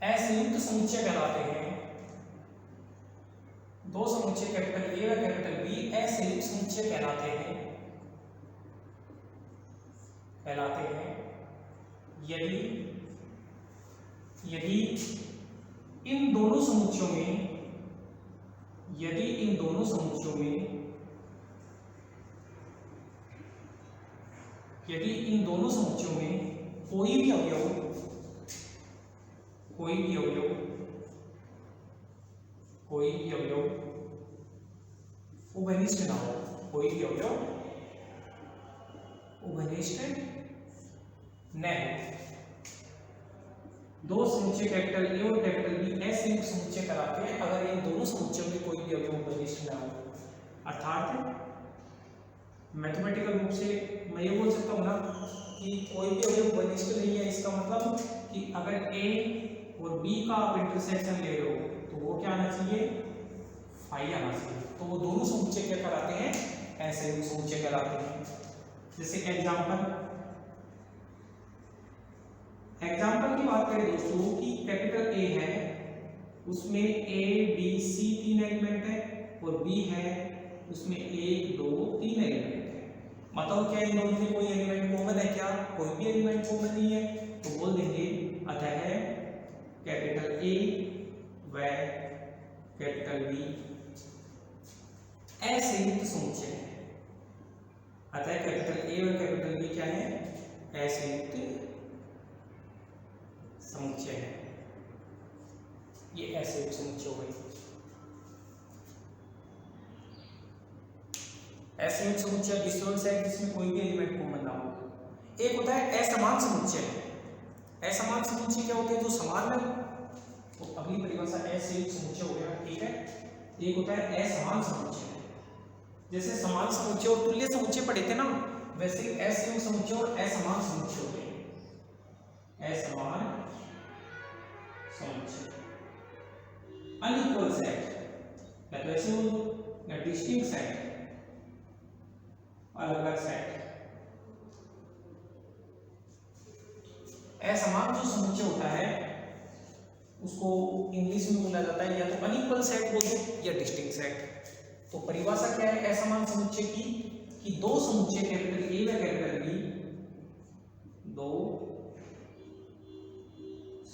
असंयुक्त समुच्चय कहलाते हैं। दो समुच्चय कैपिटल ए व कैपिटल बी असंयुक्त समुच्चय कहलाते हैं यदि इन दोनों समुच्चयों में कोई भी अवयव उभयनिष्ठ ना हो, कोई भी अवयव उभयनिष्ठ न हो। दो समुच्चय कैपिटल ए और कैपिटल बी असंयुक्त समुच्चय कहलाते हैं अगर इन दोनों समुच्चयों में कोई भी अवयव उभयनिष्ठ न हो। अर्थात मैथमेटिकल रूप से मैं ये बोल सकता हूँ ना कि कोई भी अवयव उभयनिष्ठ नहीं है। इसका मतलब कि अगर ए और बी का आप इंटरसेक्शन ले रहे हो तो वो क्या आना चाहिए, फाई आना चाहिए। तो वो दोनों समुच्चय क्या कराते हैं, असंयुक्त समुच्चय कहलाते हैं। जैसे एग्जाम्पल की बात करें दोस्तों कि कैपिटल ए है, उसमें ए बी सी तीन एलिमेंट है, और बी है उसमें 1 2 3 एलिमेंट है। बताओ क्या इन दोनों में कोई एलिमेंट कॉमन है क्या, कोई भी एलिमेंट कॉमन नहीं है। तो बोल देंगे अतः कैपिटल ए व कैपिटल बी असंयुक्त समुच्चय है। अतः कैपिटल ए व कैपिटल बी क्या है, असंयुक्त समुच्चय है। ये असंयुक्त समुच्चय हो गई। असंयुक्त समुच्चय डिसजॉइंट सेट जिसमें कोई भी एलिमेंट कॉमन ना हो। एक होता है असमान समुच्चय। असमान समुच्चय क्या होते हैं, जो समान है। तो अगली परिभाषा असंयुक्त समुच्चय हो गया, ठीक है। एक होता है असमान समुच्चय, जैसे समान समुच्चय और तुल्य समुच्चय पढ़े थे ना, वैसे असंयुक्त समुच्चय और असमान समुच्चय हो गए। असमान समुच्चय अनइक्वल सेट या तो ऐसे हो या डिस्टिंक्ट सेट, अलग अलग सेट। असमान जो समुच्चय होता है उसको इंग्लिश में बोला जाता है या तो अनइक्वल सेट बोल दो या डिस्टिंक्ट सेट। तो परिभाषा क्या है असमान समुच्चय की कि दो समुच्चय कैपिटल ए व कैपिटल बी, दो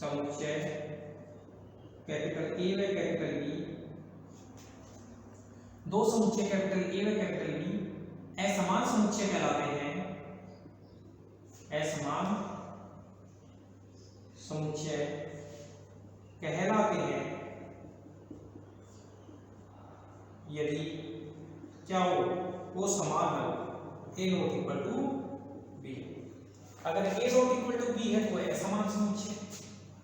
समुच्चय कैपिटल ए व कैपिटल बी, दो समुच्चय कैपिटल ए व कैपिटल बी असमान समुच्चय कहलाते हैं। असमान समुच्चय कहलाते हैं यदि क्या हो वो समान हो, ए नॉट इक्वल टू बी। अगर ए नॉट इक्वल टू बी है तो असमान समुच्चय।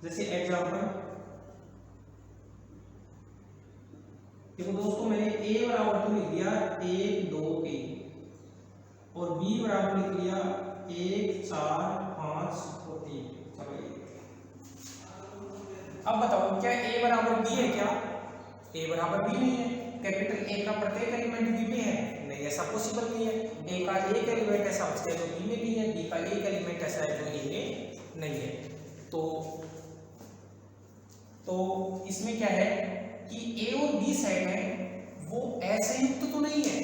जैसे एग्जांपल देखो दोस्तों, मैंने a बराबर तो लिख दिया 1 2 3 और b बराबर लिख लिया 1 4 5 और 3। चलो अब बताओ क्या a बराबर b है? क्या a बराबर b नहीं है? कैपिटल A का प्रत्येक एलिमेंट b में है? नहीं, ऐसा पॉसिबल नहीं है। a का एक एलिमेंट ऐसा है जो b में नहीं है, b का एक एलिमेंट ऐसा है जो a में नहीं है। तो इसमें क्या है कि A और B सेट है वो असंयुक्त तो नहीं है।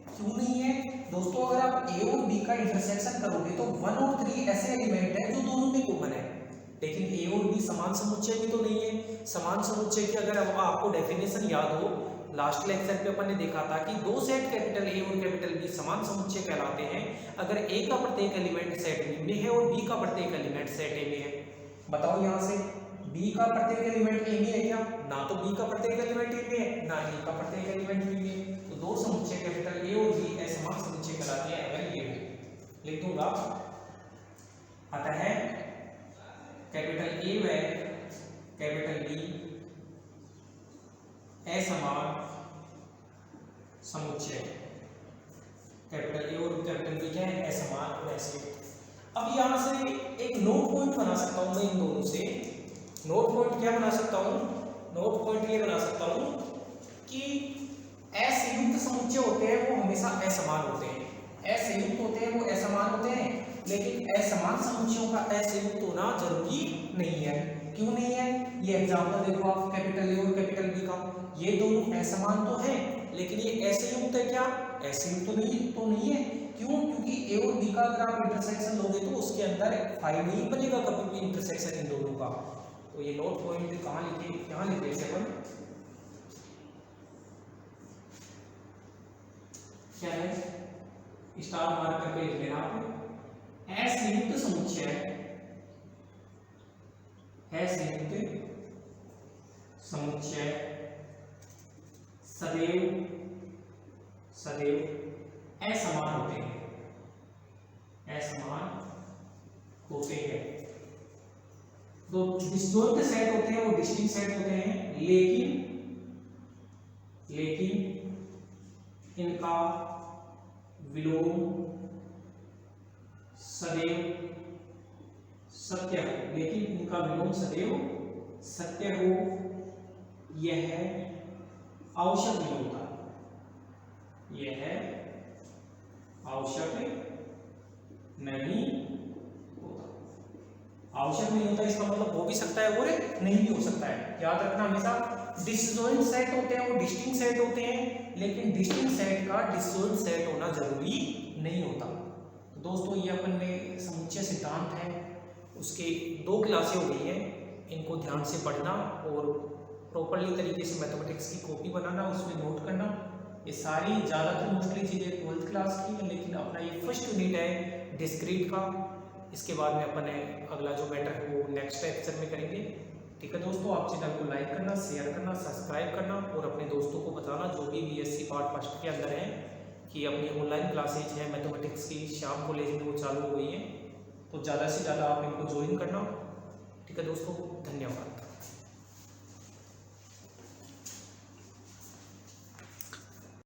क्यों नहीं है दोस्तों? अगर आप A और B का इंटरसेक्शन करोगे तो 1 और 3 ऐसे एलिमेंट है जो दोनों में कॉमन है, लेकिन A और B समान समुच्चय भी तो नहीं है। समान समुच्चय की अगर आपको डेफिनेशन याद हो, लास्ट लेक्चर पे अपन ने देखा था कि दो सेट कैपिटल A और कैपिटल B समान समुच्चय कहलाते हैं अगर A का प्रत्येक एलिमेंट सेट B में है और B का प्रत्येक एलिमेंट सेट A में है। बताओ यहाँ से B का प्रत्येक एलिमेंट A में है क्या? ना तो B का प्रत्येक एलिमेंट A में है, ना A का प्रत्येक एलिमेंट B में है। तो दो समुच्चय कैपिटल A और B असमान समुच्चय कहलाते हैं अगर ये हो। लिख दूंगा अतः कैपिटल A व कैपिटल B असमान समुच्चय। कैपिटल A और कैपिटल B क्या है? असमान और असंयुक्त। अब यहां से एक नोट पॉइंट बना सकता हूं मैं इन दोनों से। नोट पॉइंट क्या बना सकता हूं? नोट पॉइंट ये बना सकता हूं कि असंयुक्त समुच्चय होते हैं वो हमेशा असमान होते हैं। असंयुक्त होते हैं वो असमान होते हैं, लेकिन असमान समुच्चयों का असंयुक्त होना जरूरी नहीं है। क्यों नहीं है? ये एग्जांपल देखो आप, कैपिटल A और कैपिटल B का, ये दोनों असमान तो है लेकिन ये असंयुक्त है क्या? असंयुक्त तो नहीं है। क्यों? क्योंकि A और B का अगर आप इंटरसेक्शन लोगे तो उसके अंदर फाई नहीं बनेगा कभी भी इंटरसेक्शन इन दोनों का। तो ये नोट पॉइंट कहाँ लिखे? यहाँ लिखे इसे अपन क्या है, स्टार मार्क करके लिख लेना आप। असंयुक्त समुच्चय, असंयुक्त समुच्चय सदैव असमान होते हैं, असमान होते हैं। तो डिस्जॉइंट सेट होते हैं वो डिस्टिंक्ट सेट होते हैं, लेकिन इनका विलोम सदैव सत्य हो। लेकिन इनका विलोम सदैव सत्य हो यह आवश्यक नहीं होता। यह आवश्यक नहीं होता। आवश्यक नहीं होता इसका मतलब हो भी सकता है और नहीं भी हो सकता है। याद रखना हमेशा डिसजॉइंट सेट होते हैं वो डिस्टिंक्ट सेट होते हैं, लेकिन डिस्टिंक्ट सेट का डिसजॉइंट सेट होना जरूरी नहीं होता। तो दोस्तों ये अपन में समुच्चय सिद्धांत है, उसके 2 क्लासें हो गई हैं। इनको ध्यान से पढ़ना और प्रॉपर्ली तरीके से मैथमेटिक्स की कॉपी बनाना, उसमें नोट करना। ये सारी ज़्यादातर मोस्टली चीज़ें 12th क्लास की हैं, लेकिन अपना ये फर्स्ट यूनिट है डिस्क्रीट का। इसके बाद में अपन अगला जो मैटर है वो नेक्स्ट लेक्चर में करेंगे। ठीक है दोस्तों, आप चैनल को लाइक करना, शेयर करना, सब्सक्राइब करना और अपने दोस्तों को बताना जो भी BSc पार्ट फर्स्ट के अंदर हैं कि अपनी ऑनलाइन क्लासेज हैं मैथमेटिक्स की श्याम कॉलेज में वो चालू हो गई हैं। तो ज़्यादा से ज़्यादा आप इनको ज्वाइन करना। ठीक है दोस्तों, धन्यवाद।